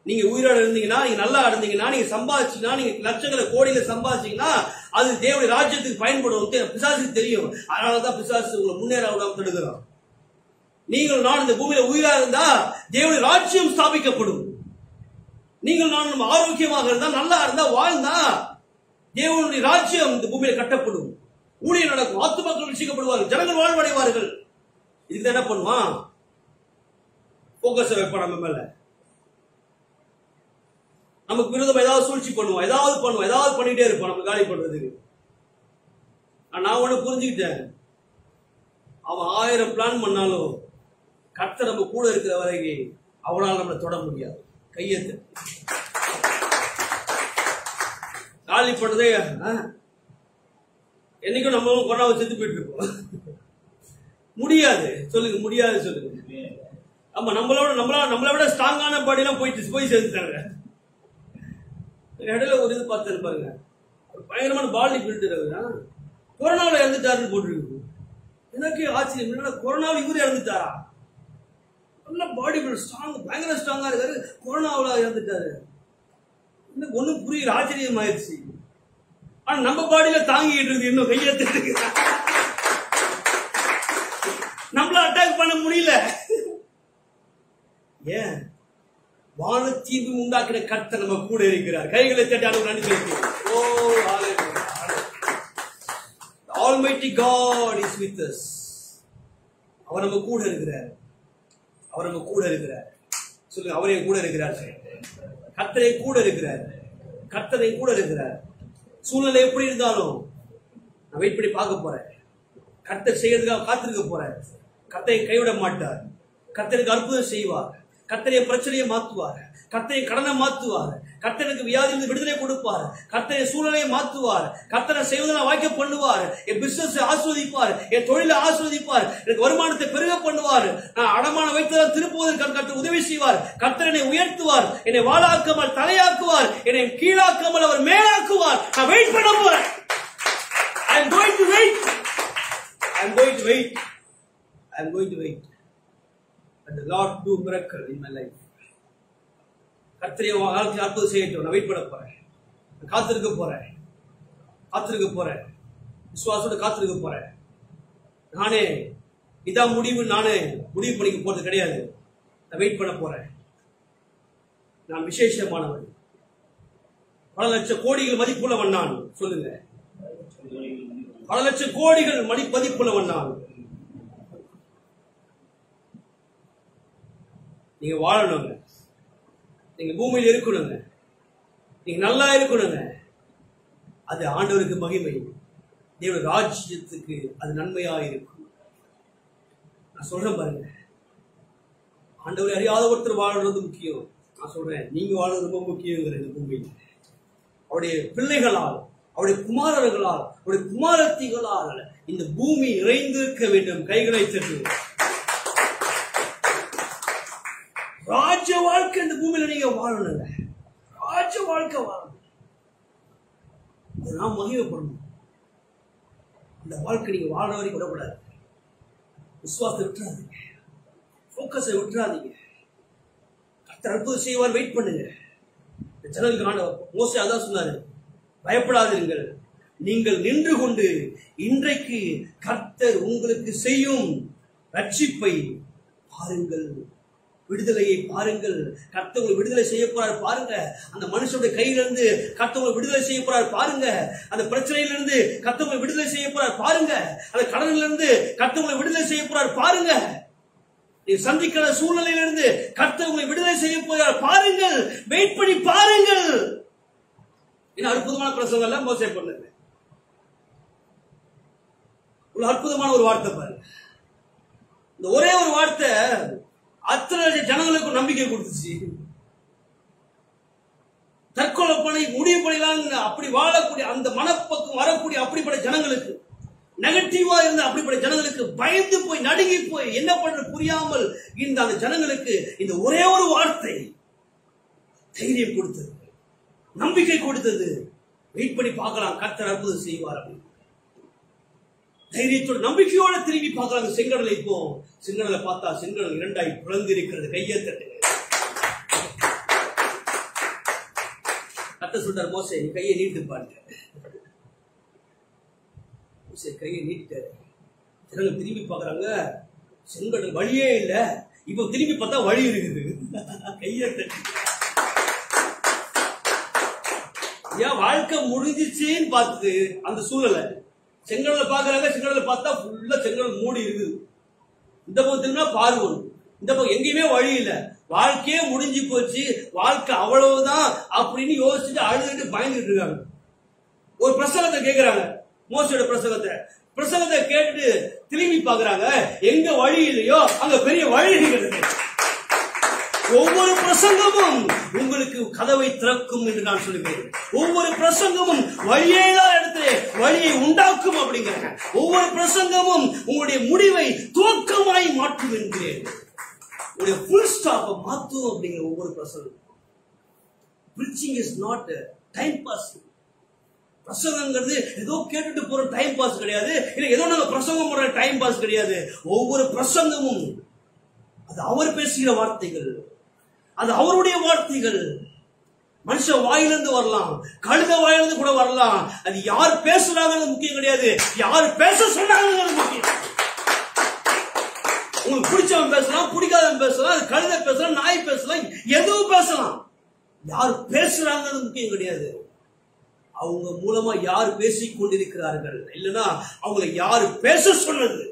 நீங்க உயிரோட இருந்தீங்கன்னா, நீங்க நல்லா இருந்தீங்கன்னா, நீங்க சம்பாதிச்சீங்கன்னா, நீங்க லட்சங்களை கோடிகளை சம்பாதிச்சீங்கன்னா அது தேவனுடைய ராஜ்யத்துக்கு பயன்படும். பிசாசுக்கு தெரியும். அதனாலதான் பிசாசு உங்களை முன்னேற விடாம தடுக்கிறான். நீங்கள் நான் இந்த பூமியில உயிரா இருந்தா தேவனுடைய ராஜ்யம் ஸ்தாபிக்கப்படும். நீங்கள் நான் ஆரோக்கியமாக இருந்தா, நல்லா இருந்தா, வாழ்ந்தா தேவனுடைய ராஜ்யம் இந்த பூமியில கட்டப்படும். ஊழியம் நடக்கும், ஆத்துமாக்கள் ரட்சிக்கப்படுவார்கள், ஜனங்கள் வாழ்வடைவார்கள். இதுக்கு என்ன பண்ணுவான்? போக்கஸ் வைப்பான் நம்ம மேல. நமக்கு விரோதமா ஏதாவது சூழ்ச்சி பண்ணுவான், ஏதாவது பண்ணிட்டே இருப்பான் நம்ம காலி பண்றதுக்கு. நான் ஒண்ணு புரிஞ்சுக்கிட்டேன், அவன் 1000 பிளான் பண்ணாலும் கர்த்தர் நம்ம கூட இருக்கிற வரைக்கும் அவனால் நம்மளை தொட முடியாது. கையெழுத்து காலி பண்ணதே என்னைக்கும் நம்ம கொரோனாவை செத்து போயிட்டு இருக்கோம். முடியாது சொல்லுங்க, முடியாது சொல்லுங்க. ஆமா, நம்மளை விட ஸ்ட்ராங்கான பாடியெல்லாம் போய் சேர்ந்துட்டாங்க. இடையில ஒரு இது பார்த்து பாருங்க, ஒரு பயங்கரமான பாடி பில்டர் கொரோனாவில் இறந்துட்டாருன்னு போட்டுருக்கு. எனக்கு ஆச்சரியம், என்னன்னா கொரோனாவில் இவரு இறந்துட்டாரா? நல்ல பாடி பில்டர், ஸ்ட்ராங், பயங்கர ஸ்ட்ராங்கா இருக்காரு, கொரோனாவில் இறந்துட்டாரு. ஒன்னும் புரியல, ஆச்சரியம் ஆயிடுச்சு. ஆனா நம்ம பாடியில தாங்கிட்டு இருக்கு இன்னும் கையெழுத்து. அட்டாக் பண்ண முடியல. ஏன்? வானத்தீவு உண்டாக்கின கர்த்தர் நம்ம கூட இருக்கிறார். கைகளை தட்டி ஆண்டவருக்கு நன்றி செலுத்துவோம். ஓ ஹalleluya. The Almighty God is with us. அவர் நம்ம கூட இருக்கிறார். அவர் நம்ம கூட இருக்கிறார். சொல்லுங்க, அவரே கூட இருக்கிறார். கர்த்தரே கூட இருக்கிறார். கர்த்தரே கூட இருக்கிறார். சூழ்நிலை எப்படி இருந்தாலும் நான் வெயிட் பண்ணி பார்க்க போறேன். கர்த்தர் செய்யறதுக்காக காத்திருக்க போறேன். கர்த்தரை கைவிட மாட்டார். கர்த்தருக்கு அற்புதம் செய்வார். கர்த்தரை பிரச்சனையை மாற்றுவார். கர்த்தரை கடனை மாற்றுவார். கர்த்தருக்கு வியாதியிலிருந்து விடுதலை கொடுப்பார். கர்த்தரை சூழ்நிலையை மாற்றுவார். கர்த்தரை செய்வதெல்லாம் வாய்க்க பண்ணுவார். என் பிசினஸ் ஆஸ்வதிப்பார். என் தொழிலை ஆஸ்வதிப்பார். எனக்கு வருமானத்தை பெருக பண்ணுவார். நான் அடமான வைத்ததால் திருப்புவதற்கு கர்த்தர் உதவி செய்வார். கர்த்தர் என்னை உயர்த்துவார். என்னை வாழாக்காமல் தலையாக்குவார். என்னை கீழாக்காமல் அவர் மேலாக்குவார். நான் வெயிட் பண்ண போறேன். I am going to wait. I am going to wait. I am going to wait. And the Lord do miracle in my life. கர்த்தரே வாழ்க்கையில் அற்புதம் செய்யட்டும். நான் வெயிட் பண்ண போறேன். காத்திருக்க போறேன். காத்திருக்க போறேன். விசுவாசத்தோட காத்திருக்க போறேன். நானே இதான் முடிவு, நானே முடிவு பண்ணிக்க போறது கிடையாது. நான் வெயிட் பண்ண போறேன். நான் விசேஷமானவன். பல லட்சம் கோடிகள் மதிப்புள்ளவன் நான். சொல்லுங்க, பல லட்சம் கோடிகள் மதிப்புள்ளவன் நான். நீங்க வாழணுங்க. நீங்க பூமியில் இருக்கணுங்க. நீங்க நல்லா இருக்கணுங்க. அது ஆண்டவருக்கு மகிமை. தேவ ராஜ்யத்துக்கு அது நன்மையா இருக்கும். நான் சொல்றேன் பாருங்க, ஆண்டவரை அறியாத ஒருத்தர் வாழறது முக்கியம். நான் சொல்றேன், நீங்க வாழறது ரொம்ப முக்கியங்கிற இந்த பூமியில். அவருடைய பிள்ளைகளால், அவருடைய குமாரர்களால், அவருடைய குமாரத்திகளால் இந்த பூமி நிறைந்திருக்க வேண்டும். கைகளை தட்டுவோம். ராஜ வாழ்க்கை இந்த பூமியில நீங்க வாழணுங்க. ராஜ வாழ்க்கை வாழணும். நாம் மகிமைப்படணும். இந்த வாழ்க்கை நீங்க வாழ்ற வரைக்கும் விடக்கூடாது. விசுவாசத்தை விட்டுறாதீங்க. போக்கஸை விட்டுறாதீங்க. கர்த்தர் அற்புதம் செய்வார். வெயிட் பண்ணுங்க. ஜனங்களுக்கு ஆண்டவர் மோசே அதான் சொன்னாரு, பயப்படாதீர்கள், நீங்கள் நின்று கொண்டு இன்றைக்கு கர்த்தர் உங்களுக்கு செய்யும் ரட்சிப்பை பாருங்கள், விடுதலையை பாருங்கள். கர்த்தர் விடுதலை செய்ய போறார் பாருங்க. அந்த மனுஷனுடைய கையிலிருந்து கர்த்தர் விடுதலை செய்ய போறார் பாருங்க. அந்த பிரச்சனையிலிருந்து கர்த்தர் விடுதலை செய்ய போறார் பாருங்க. அந்த கடனிலிருந்து கர்த்தர் விடுதலை செய்ய போறார் பாருங்க. நீ சந்திக்கிற சூழ்நிலையிலிருந்து கர்த்தர் விடுதலை செய்ய போறார் பாருங்கள். வெயிட் பண்ணி பாருங்கள். என்ன அற்புதமான பிரசங்கம் எல்லாம் மோசே பண்ணது. ஒரு அற்புதமான ஒரு வார்த்தை பாருங்க. இந்த ஒரே ஒரு வார்த்தை அத்தனை ஜனங்களுக்கு நம்பிக்கை கொடுத்துச்சு. தற்கொலை பண்ணி முடிவு பண்ணிடலாம் அப்படி வாழக்கூடிய அந்த மனப்பக்கம் வரக்கூடிய அப்படிப்பட்ட ஜனங்களுக்கு, நெகட்டிவா இருந்த அப்படிப்பட்ட ஜனங்களுக்கு பயந்து போய் நடுங்கி போய் என்ன பண்ற புரியாமல் இந்த அந்த ஜனங்களுக்கு இந்த ஒரே ஒரு வார்த்தை தைரியம் கொடுத்தது, நம்பிக்கை கொடுத்தது. வெயிட் பண்ணி பார்க்கலாம், கர்த்தர் அற்புதம் செய்வார். தைரியத்தோட நம்பிக்கையோட திரும்பி பார்க்கறாங்க. செங்கடலை இப்போ செங்கடலை பார்த்தா செங்கடல் இரண்டாய் பிளந்து இருக்கிறது. கையை தட்டுங்க. கர்த்தர் சொல்றார், மோசே கையை நீட்டுப்பாங்க. மோசே கையை நீட்டாரு. ஜனங்க திரும்பி பார்க்கறாங்க. செங்கடல் வழியே இல்ல. இப்போ திரும்பி பார்த்தா வழி இருக்குது. கையை தட்டு. ஏன் வாழ்க்கை முடிஞ்சிச்சேன்னு பார்த்து அந்த சூழலை செங்கடல பாக்குறாங்க. செங்கடல பார்த்தா ஃபுல்லா செங்கடல் மூடி இருக்குது. இந்த பக்கத்துலனா பார்வன், இந்த பக்கம் எங்கேயுமே வழி இல்ல. வாழ்க்கையே முடிஞ்சு போச்சு, வாழ்க்கை அவ்வளவுதான் அப்படின்னு யோசிச்சுட்டு அழுதுட்டு பயந்துட்டு இருக்காங்க. ஒரு பிரசங்கத்தை கேட்கிறாங்க, மோசையோட பிரசங்கத்தை கேட்டுட்டு திரும்பி பாக்குறாங்க. எங்க வழி இல்லையோ அங்க பெரிய வழி இருக்கிறது. ஒவ்வொரு பிரசங்கமும் உங்களுக்கு கதவை திறக்கும் என்று நான் சொல்லுகிறேன். ஒவ்வொரு பிரசங்கமும் வழியேதான் இடத்துல வழியை உண்டாக்கும் அப்படிங்கிறாங்க. ஒவ்வொரு பிரசங்கமும் உங்களுடைய முடிவை துவக்கமாய் மாற்றும் என்கிறேன். உங்களுடைய ஃபுல் ஸ்டாப்பை மாற்றும் அப்படிங்கிற ஒவ்வொரு பிரசங்கம். preaching is not time pass. பிரசங்கங்கிறது ஏதோ கேட்டுட்டு போற டைம் பாஸ் கிடையாது. இல்ல ஏதோ நாங்க பிரசங்கம் போற டைம் பாஸ் கிடையாது. ஒவ்வொரு பிரசங்கமும் அது அவர் பேசுகிற வார்த்தைகள், அது அவருடைய வார்த்தைகள். மனுஷன் வாயிலிருந்து வரலாம், கழுத வாயிலிருந்து கூட வரலாம். அது யார் பேசுறாங்கிறது முக்கியம் கிடையாது, யார் பேச சொன்னாங்கிறது முக்கியம். உங்களுக்கு பிடிச்சவன் பேசலாம், பிடிக்காதவன் பேசலாம், அது கழுதை பேசலாம், நாய் பேசலாம், எதுவும் பேசலாம். யார் பேசுறாங்கிறது முக்கியம் கிடையாது. அவங்க மூலமா யார் பேசிக் கொண்டிருக்கிறார்கள், இல்லைன்னா அவங்களை யாரு பேச சொன்னது,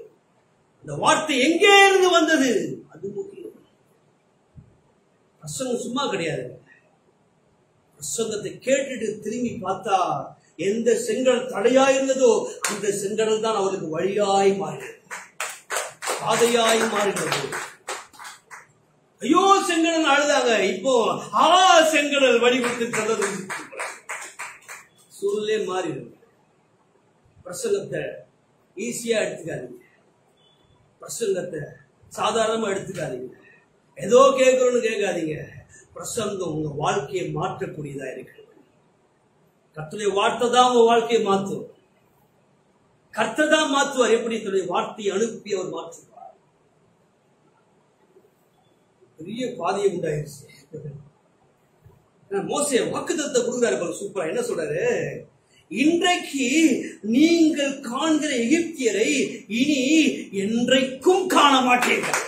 இந்த வார்த்தை எங்கே இருந்து வந்தது, அது முக்கியம். பிரசங்கம் சும்மா கிடையாது. பிரசங்கத்தை கேட்டுட்டு திரும்பி பார்த்தா எந்த செங்கடல் தடையா இருந்ததோ அந்த செங்கடல் தான் அவருக்கு வழியாய் மாறினது, பாதையாய் மாறினது. ஐயோ செங்கடல் அழுதாங்க, இப்போ செங்கடல் வடிவத்து கதவு சூழ்நிலை மாறிடும். பிரசங்கத்தை ஈஸியா எடுத்துக்காதீங்க, பிரசங்கத்தை சாதாரணமா எடுத்துக்காதீங்க, ஏதோ கேட்கணும்னு கேட்காதீங்க. பிரசங்கம் உங்க வாழ்க்கையை மாற்றக்கூடியதா இருக்கு. கர்த்தருடைய வார்த்தை தான் உங்க வாழ்க்கையை மாற்றும். கர்த்தர் தான் மாற்றுவார். எப்படி தன்னுடைய வார்த்தையை அனுப்பி அவர் மாற்றுவார். பெரிய பாதையை உண்டாயிருச்சு. மோசே வாக்குத்தத்தத்தை கொடுக்குறாரு, சூப்பரா. என்ன சொல்றாரு? இன்றைக்கு நீங்கள் காண்கிற எகிப்தியரை இனி என்றைக்கும் காண மாட்டீர்கள்.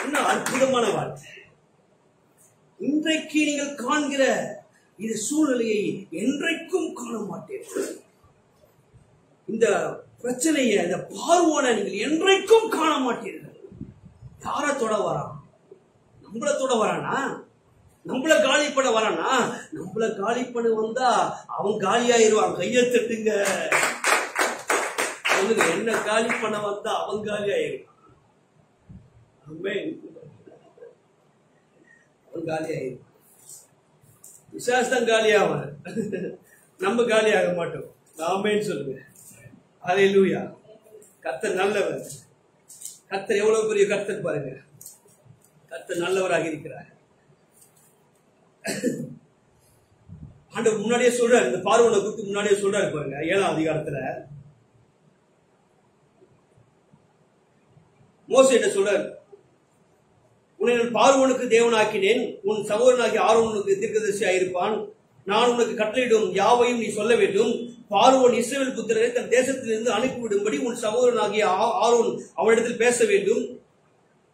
என்ன அற்புதமான வார்த்தை. இன்றைக்கு நீங்கள் காண்கிற இந்த சூழ்நிலையை என்றைக்கும் காண மாட்டீர்கள். இந்த பிரச்சனையை, இந்த பார்வோனை நீங்கள் என்றைக்கும் காண மாட்டீர்கள். யார தொட வரான்? நம்மள தொட வரானா? நம்மள காலி பண்ண வரானா? நம்மள காலி பண்ண வந்தா அவன் காலியாயிருவான். கையை தட்டுங்க. என்ன காலி பண்ண வந்தா அவன் காலியாயிருவான். அவன் காலியாயிருவான். விசுவாசம் காலியாவான், நம்ம காலியாக மாட்டோம். ஆமென் சொல்லுங்க. ஹல்லேலூயா. கர்த்தர் நல்லவர். கர்த்தர் எவ்வளவு பெரிய கர்த்தர் பாருங்க. கர்த்தர் நல்லவராக இருக்கிறார். ஆண்டவர் முன்னாடியே சொல்றாரு, இந்த பார்வோனை குறித்து முன்னாடியே சொல்றாரு பாருங்க. 7ஆம் அதிகாரத்துல மோசேட்ட சொல்றாரு, உன்னை நான் பார்வோனுக்கு தேவனாக்கினேன், உன் சகோதரனாகி ஆரோனுக்கு தீர்க்கதரிசியாக இருப்பான். நான் உனக்கு கட்டளையிடும் யாவையும் நீ சொல்ல வேண்டும். பார்வோன் இஸ்ரவேல் புத்திரரை தன் தேசத்திலிருந்து அனுப்பிவிடும்படி உன் சகோதரனாகிய ஆரோன் அவனிடத்தில் பேச வேண்டும்.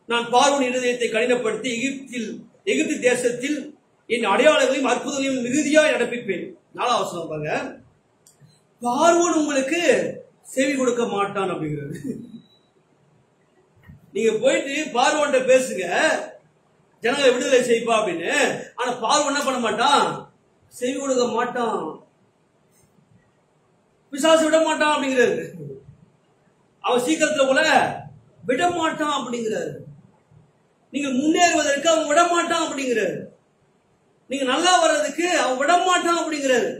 நான் பார்வோன் இருதயத்தை கடினப்படுத்தி எகிப்து தேசத்தில் என் அடையாளங்களையும் அற்புதங்களையும் மிகுதியாய் நடப்பிப்பேன். 4ஆம் வசனம் பாருங்க. பார்வோன் உங்களுக்கு செவி கொடுக்க மாட்டான் அப்படிங்கிறது. நீங்க போயிட்டு பார்வோன்ட்ட பேசுங்க, ஜனங்களை விடுதலை செய்ப்பா அப்படின்னு. ஆனா பார்வோன் என்ன பண்ண மாட்டான்? செவி கொடுக்க மாட்டான். பிசாசு விட மாட்டான் அப்படிங்கிறாரு. அவன் சீக்கிரத்துல கூட விட மாட்டான் அப்படிங்கிறாரு. நீங்க முன்னேறுவதற்கு அவன் விட மாட்டான் அப்படிங்கிறாரு. நீங்க நல்லா வர்றதுக்கு அவன் விட மாட்டான் அப்படிங்கிறாரு.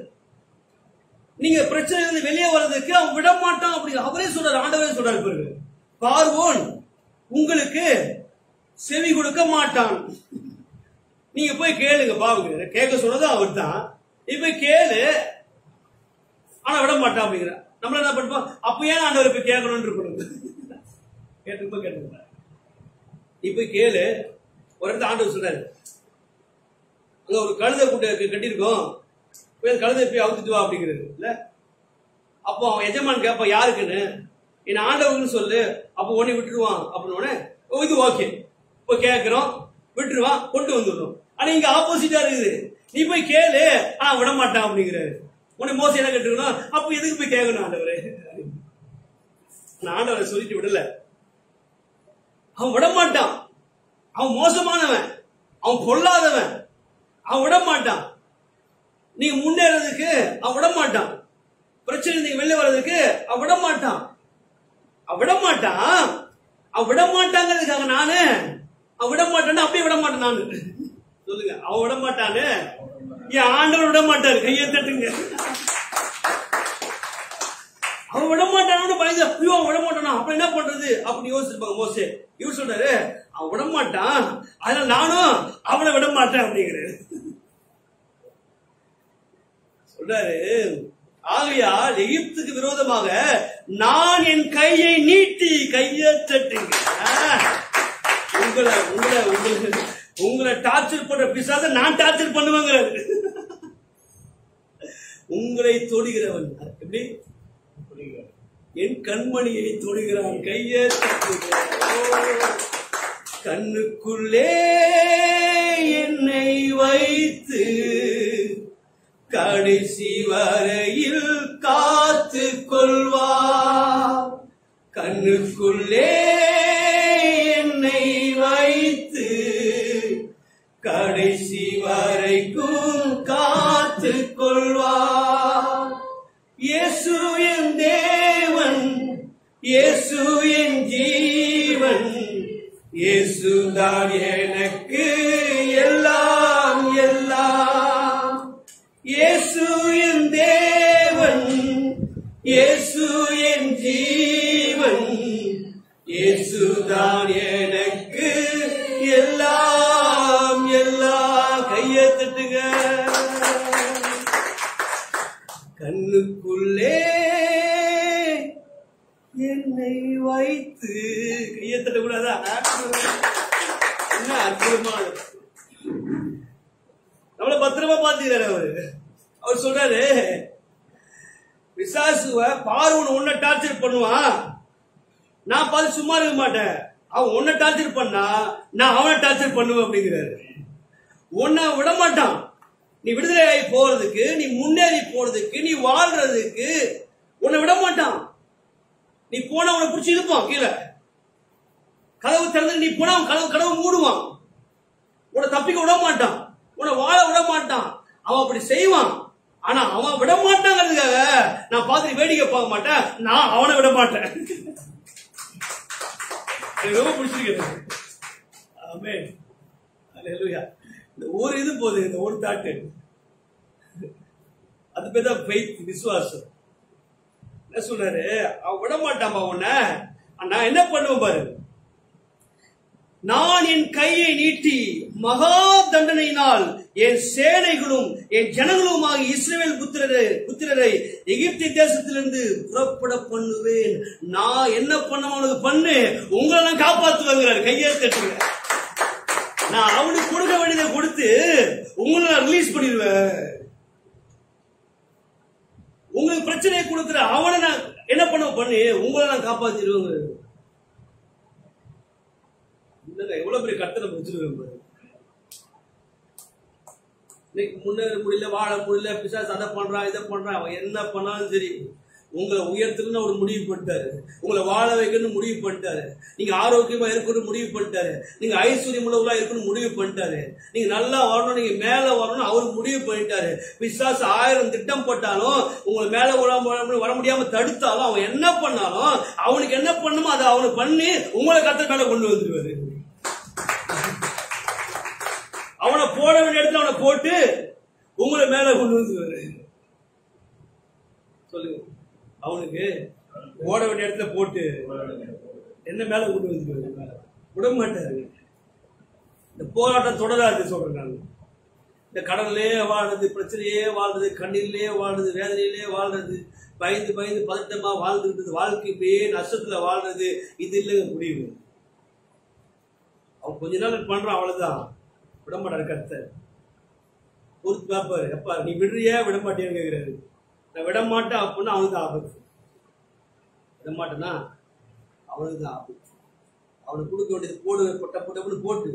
நீங்க பிரச்சனையிலிருந்து வெளியே வர்றதுக்கு அவன் விட மாட்டான் அப்படிங்கிற அவரே சொல்றாரு. ஆண்டவரே சொல்றாரு பாருங்க, பார்வோன் உங்களுக்கு செவி கொடுக்க மாட்டான். நீங்க போய் கேளுங்க பாருங்க. கேட்க சொன்னது அவர் தான். இப்ப கேளு, ஆனா விட மாட்டான் அப்படிங்கிற. நம்மள என்ன பண்ணுவோம்? அப்ப ஏன் ஆண்டவர் போய் கேட்கணும்னு இருக்கணும்? கேட்டுப்பா. இப்ப கேளு. ஒரு இடத்துல ஆண்டவர் சொல்றாரு, அங்க ஒரு கழுதை கூட்ட கட்டிருக்கோம், போய் கழுதை போய் அவுத்துட்டு வா அப்படிங்கிறது இல்ல. அப்போ அவன் எஜமான் கேட்பான், யாருக்குன்னு? என் ஆண்டவர்னு சொல்லு. அப்போ உடனே விட்டுருவான். அப்படின்னு இது ஓகே, போய் கேட்கிறோம், விட்டுருவான், கொண்டு வந்துடும். ஆனா இங்க ஆப்போசிட்டா இருக்குது. நீ போய் கேளு, விட மாட்டான் அப்படிங்கிறாரு. உன்னை மோசம் என்ன கேட்டுக்கணும்? அப்ப எதுக்கு போய் கேட்கணும் ஆண்டவரே? ஆண்டவரை சொல்லிட்டு விடல. அவன் விட மாட்டான். அவன் மோசமானவன், அவன் பொல்லாதவன், அவன் விட மாட்டான். நீங்க முன்னேறதுக்கு அவன் விட மாட்டான். பிரச்சனை நீங்க வெளில வர்றதுக்கு அவன் விட மாட்டான். அவன் விட மாட்டான். அவன் விட மாட்டாங்கிறதுக்காக நானு அவன் விட மாட்டான்னு அப்படியே விட மாட்டேன் நானு. சொல்லுங்க, அவன் விட மாட்டானு. என் ஆண்டவர் விட மாட்டாரு. கையை தட்டுங்க. அவன் விட மாட்டானு பயந்து, ஐயோ அவன் விட மாட்டானா, அப்ப என்ன பண்றது அப்படின்னு யோசிச்சிருப்பாங்க மோசே. இவர் சொல்றாரு, அவன் விட மாட்டான், அதனால நானும் அவனை விட மாட்டேன் அப்படிங்கிறாரு. சொல்றாரு, ஆகையால் எகிப்துக்கு விரோதமாக நான் என் கையை நீட்டி, கையை தட்டுங்க. உங்களை டார்ச்சர் பண்ற பிசாசை நான் டார்ச்சர் பண்ணுவேங்கிறாரு. உங்களை தொடுகிறவன் எப்படி? என் கண்மணியை தொடுகிறான். கையை கண்ணுக்குள்ளே என்னை வைத்து கடைசி வரையில் காத்து கொள்வார். கண்ணுக்குள்ளே என்னை வைத்து கடைசி வரைக்கும் காத்து கொள்வார். இயேசு என் தேவன், இயேசு என் ஜீவன், இயேசுதான் எனக்கு எல்லாம் எல்லாம். இயேசு என் தேவன், இயேசு என் ஜீவன், இயேசுதான் எனக்கு எல்லாம் எல்லாம். கையை தட்டுங்க. கண்ணுக்குள்ளே என்னை வைத்து, கையை தட்டக்கூடாதா? என்ன அற்புதமான, நம்மள பத்திரமா பாத்துக்கிறாரு அவரு. அவர் சொல்றாரு, பிசாசுவ பார்வன் உன்னை டார்ச்சர் பண்ணுவான், நான் பார்த்து சும்மா இருக்க மாட்டேன். அவன் உன்னை டார்ச்சர் பண்ணா நான் அவனை டார்ச்சர் பண்ணுவேன் அப்படிங்கிறாரு. உன்னை விட மாட்டான். நீ விடுதலை போறதுக்கு, நீ முன்னேறி போறதுக்கு, நீ வாழ்றதுக்கு உன்னை விட மாட்டான். நீ போன அவனை பிடிச்சி இழுப்பான் கீழே. கதவு திறந்து நீ போனா அவன் கதவு மூடுவான். உன்னை தப்பிக்க விட மாட்டான், உன்னை வாழ விட மாட்டான். அவன் அப்படி செய்வான். ஆனா அவன் விட மாட்டாங்கிறதுக்காக நான் பார்த்து வேடிக்கை பார்க்க மாட்டேன், நான் அவனை விட மாட்டேன். ரொம்ப பிடிச்சிருக்கேன். ஆமென். அல்லேலூயா. இந்த ஒரு இது போதும், இந்த ஒரு தாட்டு, அது பேர் தான் ஃபெய்த், விசுவாசம். என்ன சொல்றாரு, அவன் விட மாட்டான்பா உன்னை. நான் என்ன பண்ணுவேன் பாரு, நான் என் கையை நீட்டி மகா தண்டனையினால் என் சேனைகளும் என் ஜனங்களுமாக இஸ்ரவேல் புத்திரரை எகிப்து தேசத்திலிருந்து புறப்பட பண்ணுவேன். நான் என்ன பண்ண அவனுக்கு பண்ணு, உங்களை நான் காப்பாற்றுவேங்கிறார். கையை தட்டுங்க. நான் அவனுக்கு கொடுக்க வேண்டியதை கொடுத்து உங்களை நான் ரிலீஸ் பண்ணிடுவேன். உங்களுக்கு பிரச்சனையை கொடுக்குற அவனை நான் என்ன பண்ணி உங்களை நான் காப்பாத்திடுவேங்க. எவ்வளவு பெரிய கட்டணம் வச்சிருக்கேன். இன்னைக்கு முன்னேற முடியல, வாழ முடியல, பிசாசு அதை பண்றான் இதை பண்றான், அவன் என்ன பண்ணாலும் சரி உங்களை உயர்த்துன்னு ஒரு முடிவு பண்ணிட்டாரு, உங்களை வாழ வைக்கணும்னு முடிவு பண்ணிட்டாரு, நீங்க ஆரோக்கியமா இருக்கணும்னு முடிவு பண்ணிட்டாரு, நீங்க ஐஸ்வர்யம் உள்ளவங்களா இருக்கணும்னு முடிவு பண்ணிட்டாரு, நீங்க நல்லா வரணும், நீங்க மேல வரணும் அவருக்கு முடிவு பண்ணிட்டாரு. பிசாசு 1000 திட்டம் போட்டாலும் உங்களை மேல வர முடியாம தடுத்தாலும், அவன் என்ன பண்ணாலும் அவனுக்கு என்ன பண்ணுமோ அதை அவனுக்கு பண்ணி உங்களை கர்த்தர் மேல கொண்டு வந்துருவாரு. அவனை போட வேண்டிய இடத்துல அவனை போட்டு உங்களை மேல கொண்டு வந்துருவாரு. சொல்லுங்க, அவனுக்கு ஓட வேண்டிய இடத்துல போட்டு என்ன மேல கொண்டு வந்துருவாரு, விட மாட்டாரு. இந்த போராட்டம் தொடராது சொல்றாங்க. இந்த கடல்லே வாழ்றது, பிரச்சனையே வாழ்றது, கண்ணீர்லயே வாழ்றது, வேதனையிலே வாழ்றது, பயந்து பயந்து பதட்டமா வாழ்ந்துட்டு வாழ்க்கை இப்படியே நஷ்டத்துல வாழ்றது, இது இல்லைங்க முடிவு. அவன் கொஞ்ச நாள் பண்றான், அவ்வளவுதான், விட மாட்டாரு கர்த்தர். பொறுத்து பார்ப்பாரு, எப்பா நீ விடுறியா விட மாட்டேன்னு கேட்கிறாரு. நான் விட மாட்டேன் அப்படின்னா அவனுக்கு தான் ஆபத்து, விட மாட்டேன்னா அவனுக்கு தான் ஆபத்து. அவனுக்கு கொடுக்க வேண்டியது போடு, பொட்ட பொட்டப்புன்னு போட்டு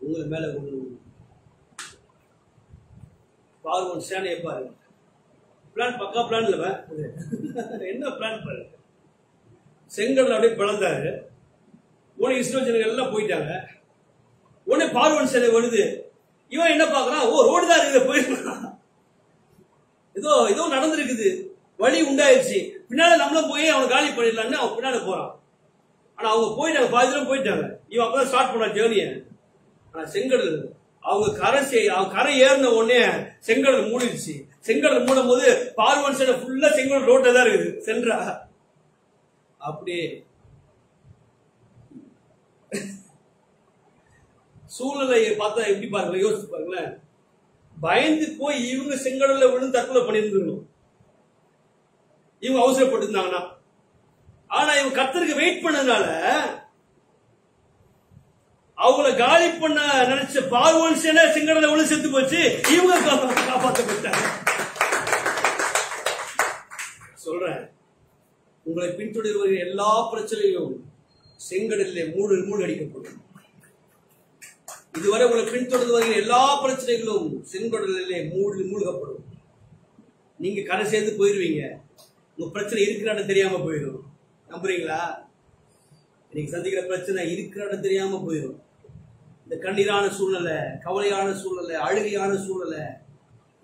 உங்களை மேல கொண்டு பார்வன் சேனையை பாருங்க. பிளான் பக்கா பிளான் இல்ல, என்ன பிளான் பாருங்க. செங்கல் அப்படியே பிளந்தாரு, உடனே இஸ்ரவேல் ஜனங்கள் எல்லாம் போயிட்டாங்க. உடனே பார்வன் சேனை வருது. இவன் என்ன பாக்குறான், ஓ ரோடு தான் இருக்குது, போயிருக்கான், ஏதோ நடந்திருக்குது, வழி உண்டாயிருச்சு, பின்னால நம்மளும் போய் அவனை காலி பண்ணிடலான்னு அவன் பின்னால போறான். ஆனா அவங்க போயிட்டாங்க, பாதி தூரம் போயிட்டாங்க. இவன் அப்பதான் ஸ்டார்ட் பண்ணான் ஜேர்னிய. ஆனா செங்கடல் அவன் கரை ஏறின உடனே செங்கடல் மூடிடுச்சு. செங்கடல் மூடும் போது பார்வன் சேனை ஃபுல்லா செங்கடல் ரோட்ல தான் இருக்குது. சென்றா அப்படியே சூழ்நிலையை பார்த்தா எப்படி பாருங்களேன், யோசிச்சு பாருங்களேன். பயந்து போய் இவங்க செங்கடல்ல விழுந்து தற்கொலை பண்ணியிருந்துருக்கணும் இவங்க அவசரப்பட்டு இருந்தாங்கன்னா. ஆனா இவங்க கர்த்தருக்கு வெயிட் பண்ணதுனால அவங்கள காலி பண்ண நினைச்ச பார்வோன் சேனை செங்கடல்ல விழுந்து செத்து போச்சு, இவங்க காப்பாற்றப்பட்டாங்க. சொல்றேன், உங்களை பின்தொடர்கிற எல்லா பிரச்சனையும் செங்கடலிலே மூழ்கடிக்கப்படும். இதுவரை உங்களை பின்தொடர்ந்து வருகிற எல்லா பிரச்சனைகளும் செங்கடலிலே மூழ்கப்படும். நீங்க கரை சேர்ந்து போயிருவீங்க. உங்க பிரச்சனை இருக்கிறான்னு தெரியாம போயிடும். நம்புறீங்களா? இன்னைக்கு சந்திக்கிற பிரச்சனை இருக்கிறான்னு தெரியாம போயிடும். இந்த கண்ணீரான சூழ்நிலை, கவலையான சூழ்நிலை, அழுகையான சூழ்நிலை,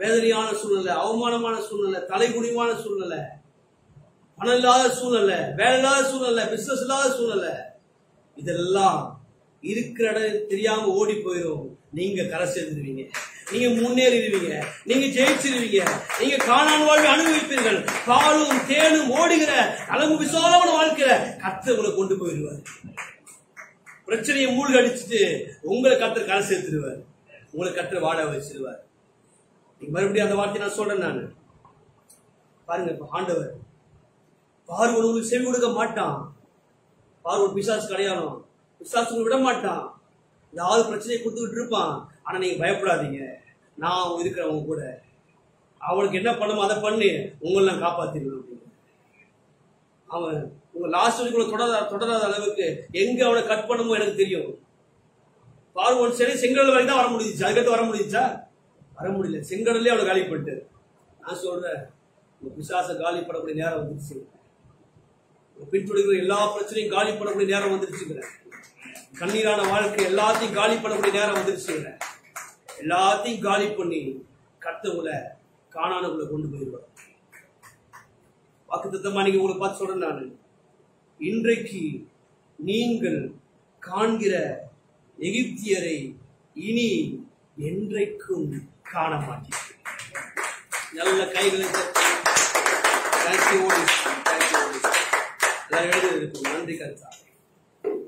வேதனையான சூழ்நிலை, அவமானமான சூழ்நிலை, தலைகுனிவான சூழ்நிலை, பணம் இல்லாத சூழ்நிலை, வேலை இல்லாத சூழ்நிலை, பிசினஸ் இல்லாத சூழ்நிலை, இதெல்லாம் இருக்கிற இடம் தெரியாம ஓடி போயிடும். நீங்க கரை சேர்ந்துருவீங்க, நீங்க முன்னேறிடுவீங்க, நீங்க ஜெயிச்சிருவீங்க, நீங்க காணான் வாழ்வை அனுபவிப்பீர்கள். பாலும் தேனும் ஓடுகிற அளவு விசாலமான வாழ்க்கையில கர்த்தர் உங்களை கொண்டு போயிடுவார். பிரச்சனையை மூழ்கடிச்சுட்டு உங்களை கர்த்தர் கரை சேர்த்துடுவார். உங்களை கர்த்தர் வாட வச்சிருவார். மறுபடியும் அந்த வார்த்தை நான் சொல்றேன். நான் பாருங்க, இப்ப ஆண்டவர் பார்வோன் உங்களுக்கு செவி கொடுக்க மாட்டான். பார்வோன் பிசாசு கிடையாலும் பிசாசு விட மாட்டான். ஏதாவது பிரச்சனையை கொடுத்துக்கிட்டு இருப்பான். ஆனா நீங்க பயப்படாதீங்க, நான் இருக்கிறவங்க கூட. அவனுக்கு என்ன பண்ணுமோ அதை பண்ணி உங்களை நான் காப்பாத்திடுவேன். அவன் உங்க லாஸ்ட் வரைக்கும் தொடராத அளவுக்கு எங்க அவனை கட் பண்ணுமோ எனக்கு தெரியும். பார்வோன் சரி செங்கடல் வரைக்கும் தான் வர முடிஞ்சிச்சு. அதுக்கடுத்து வர முடிஞ்சிச்சா? வர முடியல. செங்கடலே அவனை காலிப்பட்டு. நான் சொல்றேன், பிசாச காலிப்படக்கூடிய நேரம் வந்துருச்சு. பின்தொடர்கிற எல்லா பிரச்சனையும் காலிப்படக்கூடிய நேரம் வந்துருச்சுங்கிறேன். கண்ணீரான வாழ்க்கை எல்லாத்தையும் காலிப்படக்கூடிய நேரம் வந்துருச்சுங்கிறேன். எல்லாத்தையும் காலி பண்ணி கர்த்தர்களை கானானுக்குள்ள கொண்டு போயிடுவார். வாக்குத்தத்தமா நீங்க உங்களை பார்த்து சொல்றேன். நான் இன்றைக்கு நீங்கள் காண்கிற எகிப்தியரை இனி என்றைக்கும் காண மாட்டீர்கள். நல்ல கைகளை நன்றி கர்த்தா,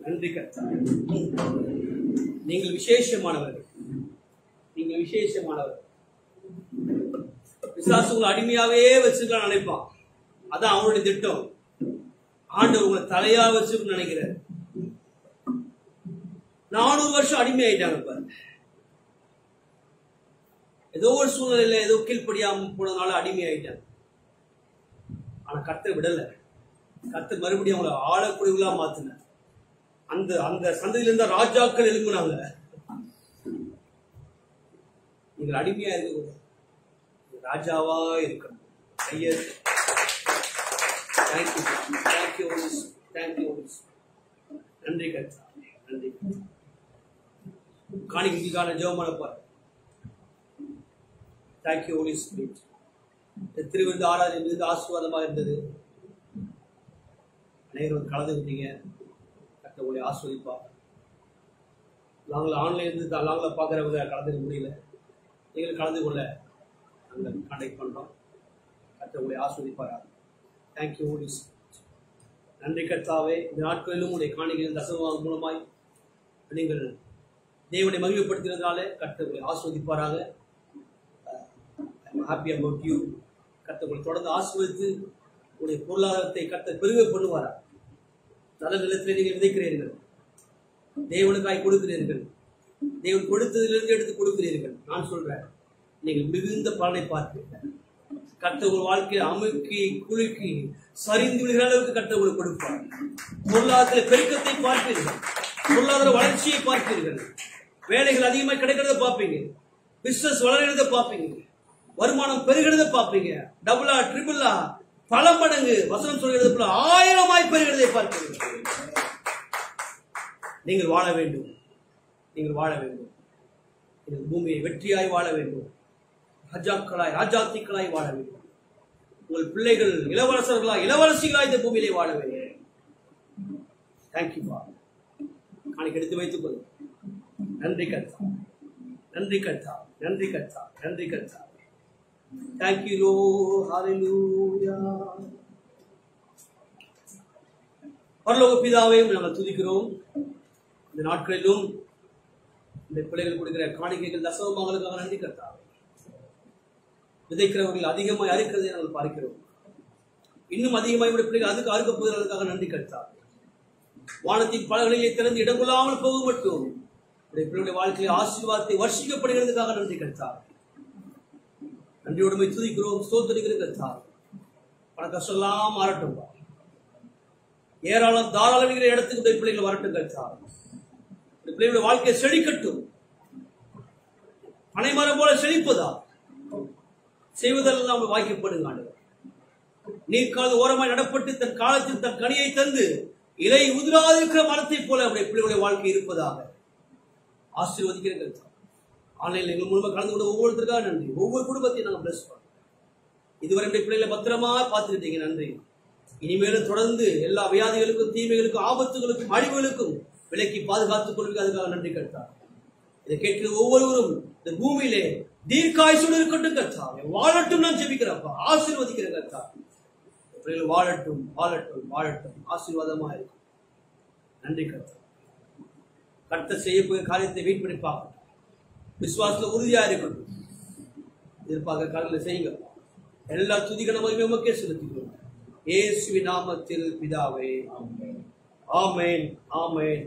நன்றி கர்த்தா. நீங்கள் விசேஷமானவர்கள், நீங்கள் விசேஷமானவர்கள். பிசாசு உங்களை அடிமையாவே வச்சிருக்கான்னு நினைப்பான். அதான் அவனுடைய திட்டம். ஆண்டவர் உங்களை தலையா வச்சிருக்கணும்னு நினைக்கிறார். 400 வருஷம் அடிமை ஆயிட்டாங்க. பாருங்க, ஏதோ ஒரு சூழ்நிலையில ஏதோ கீழ்ப்படியாம போனதுனால அடிமை ஆயிட்டாங்க. ஆனா கர்த்தர் விடல. கர்த்தர் மறுபடியும் அவங்களை ஆளக்கூடியவங்களா மாத்தினார். அந்த அந்த சந்ததியில இருந்த ராஜாக்கள் எழுப்பினாங்க. நீங்கள் அடிமையா இருக்க, ராஜாவா இருக்கணும். நன்றி கர்த்தா, நன்றி. காணிக்கைக்கான ஜெபமான பாரு. Thank you Holi spirit. திருவிருந்து ஆராதனை மிகுந்த ஆசீர்வாதமாக இருந்தது. அனைவரும் கலந்துக்கிட்டீங்க. கர்த்தர் உங்களை ஆசீர்வதிப்பார். நாங்கள் ஆன்லைன் இருந்து நாங்கள பார்க்குறவங்க கலந்துக்க முடியல. நீங்கள் கலந்து கொள்ள நாங்கள் கான்டாக்ட் பண்ணுறோம். கர்த்தர் உங்களை ஆசீர்வதிப்பார். Thank you Holi Spirit. நன்றி கர்த்தாவே. இந்த நாட்களிலும் உடைய காணிக்கையின் தசமம் மூலமாய் நீங்கள் தேவனை மகிழ்வுபடுத்தினதால கர்த்தர் உங்களை ஆசீர்வதிப்பாராக. Happy about you. கர்த்தர் உங்களை தொடர்ந்து ஆசீர்வதித்து உடைய பொருளாதாரத்தை கர்த்தர் பெருமை பண்ணுவாரா. நல்ல நிலத்திலே நீங்கள் விதைக்கிறீர்கள், தேவனுக்காய் கொடுக்கிறீர்கள், தேவன் கொடுத்ததிலிருந்து எடுத்து கொடுக்கிறீர்கள். நான் சொல்றேன், நீங்கள் மிகுந்த பலனை பார்ப்பீர்கள். கர்த்தர் உங்கள் வாழ்க்கையை அமுக்கி குலுக்கி சரிந்து விடுகிற அளவுக்கு கர்த்தர் உங்களுக்கு கொடுப்பார். பொருளாதார பெருக்கத்தை பார்ப்பீர்கள், பொருளாதார வளர்ச்சியை பார்ப்பீர்கள், வேலைகள் அதிகமாக கிடைக்கிறத பார்ப்பீங்க, பிசினஸ் வளர்கிறத பார்ப்பீங்க, வருமானம் பெருகிறத பார்ப்பீங்க. டபுளா ட்ரிபிளா பல மடங்கு வசனம் சொல்கிறது போல 1000 பெருகிறதை பார்ப்பீர்கள். நீங்கள் வாழ வேண்டும், நீங்கள் வாழ வேண்டும். இந்த பூமியை வெற்றியாய் வாழ வேண்டும், ராஜாக்களாய் ராஜாத்திகளாய் வாழ வேண்டும். உங்கள் பிள்ளைகள் இளவரசர்களாய் இளவரசிகளாய் இந்த பூமியிலே வாழ வேண்டும். Thank you father. காணிக்கை எடுத்து வைத்துக் கொள்ளும். நன்றி கர்த்தா, நன்றி கர்த்தா, நன்றி கர்த்தா, நன்றி கர்த்தா. Thank you lord. ஹல்லேலூயா. பரலோக பிதாவே நாங்கள் துதிக்கிறோம். இந்த நாட்களிலும் இந்த பிள்ளைகள் கொடுக்கிற காணிக்கைகள் தசமங்களுக்காக நன்றி கர்த்தா. விதைக்கிறவர்கள் அதிகமாய் அறுக்கிறதை நாங்கள் பார்க்கிறோம். இன்னும் அதிகமாய் பிள்ளைகள் அதுக்கு அறுக்க போவதற்காக நன்றி கர்த்தா. வானத்தின் பலகையை திறந்து இடம் கொள்ளாமல் போக மட்டும் பிள்ளைகளுடைய வாழ்க்கையில் ஆசீர்வாதத்தை வர்ஷிக்கப்படுகிறதுக்காக நன்றி கர்த்தா. நன்றியோடு துதிக்கிறோம், ஸ்தோத்திரிக்கிறோம் கர்த்தா. பண கஷ்டம் எல்லாம் மாறட்டும், ஏராளம் தாராளம் இடத்துக்கு இந்த பிள்ளைகள் வரட்டும் கர்த்தாவே. இந்த பிள்ளைகளுடைய வாழ்க்கையை செழிக்கட்டும். பனைமரம் போல செழிப்பதா செய்வதெல்லாம் வாய்க்கப்படுங்க ஆண்டவர். நீர்க்கால ஓரமாய் நடப்பட்டு தன் காலத்தில் தன் கனியை தந்து இலை உதிராதிருக்கிற மரத்தை போல அவருடைய பிள்ளைகளுடைய வாழ்க்கை இருப்பதாக ஆசீர்வதிக்கிறேன். ஆன்லைன்ல எங்கள் மூலமா கலந்து கொண்ட ஒவ்வொருத்தருக்காக நன்றி. ஒவ்வொரு குடும்பத்தையும் நாங்கள் பிளஸ் பண்ணோம். இதுவரை பிள்ளைகளை பத்திரமா பார்த்துக்கிட்டீங்க, நன்றி. இனிமேலும் தொடர்ந்து எல்லா வியாதிகளுக்கும் தீமைகளுக்கும் ஆபத்துகளுக்கும் அழிவுகளுக்கும் விலக்கி பாதுகாத்துக் கொள்வீங்க. அதுக்காக நன்றி கர்த்தாவே. இதை கேட்கிற ஒவ்வொருவரும் இந்த பூமியிலே தீர்க்காயுசோடு இருக்கட்டும் கர்த்தாவே. வாழட்டும் நான் ஜெபிக்கிறப்பா, ஆசீர்வதிக்கிறேன் கர்த்தாவே. பிள்ளைகள் வாழட்டும் வாழட்டும் வாழட்டும், ஆசீர்வாதமா இருக்கும். நன்றி கர்த்தாவே. கர்த்தர் செய்யக்கூடிய காரியத்தை வெயிட் பண்ணி பார்க்கணும். விசுவாசத்துல உறுதியா இருக்கணும். எதிர்பார்க்க காரியங்களை செய்யுங்க. எல்லா துதிகணமும் உமக்கே செலுத்துகிறோம். இயேசுவின் நாமத்தில் பிதாவே, ஆமென் ஆமென் ஆமென்.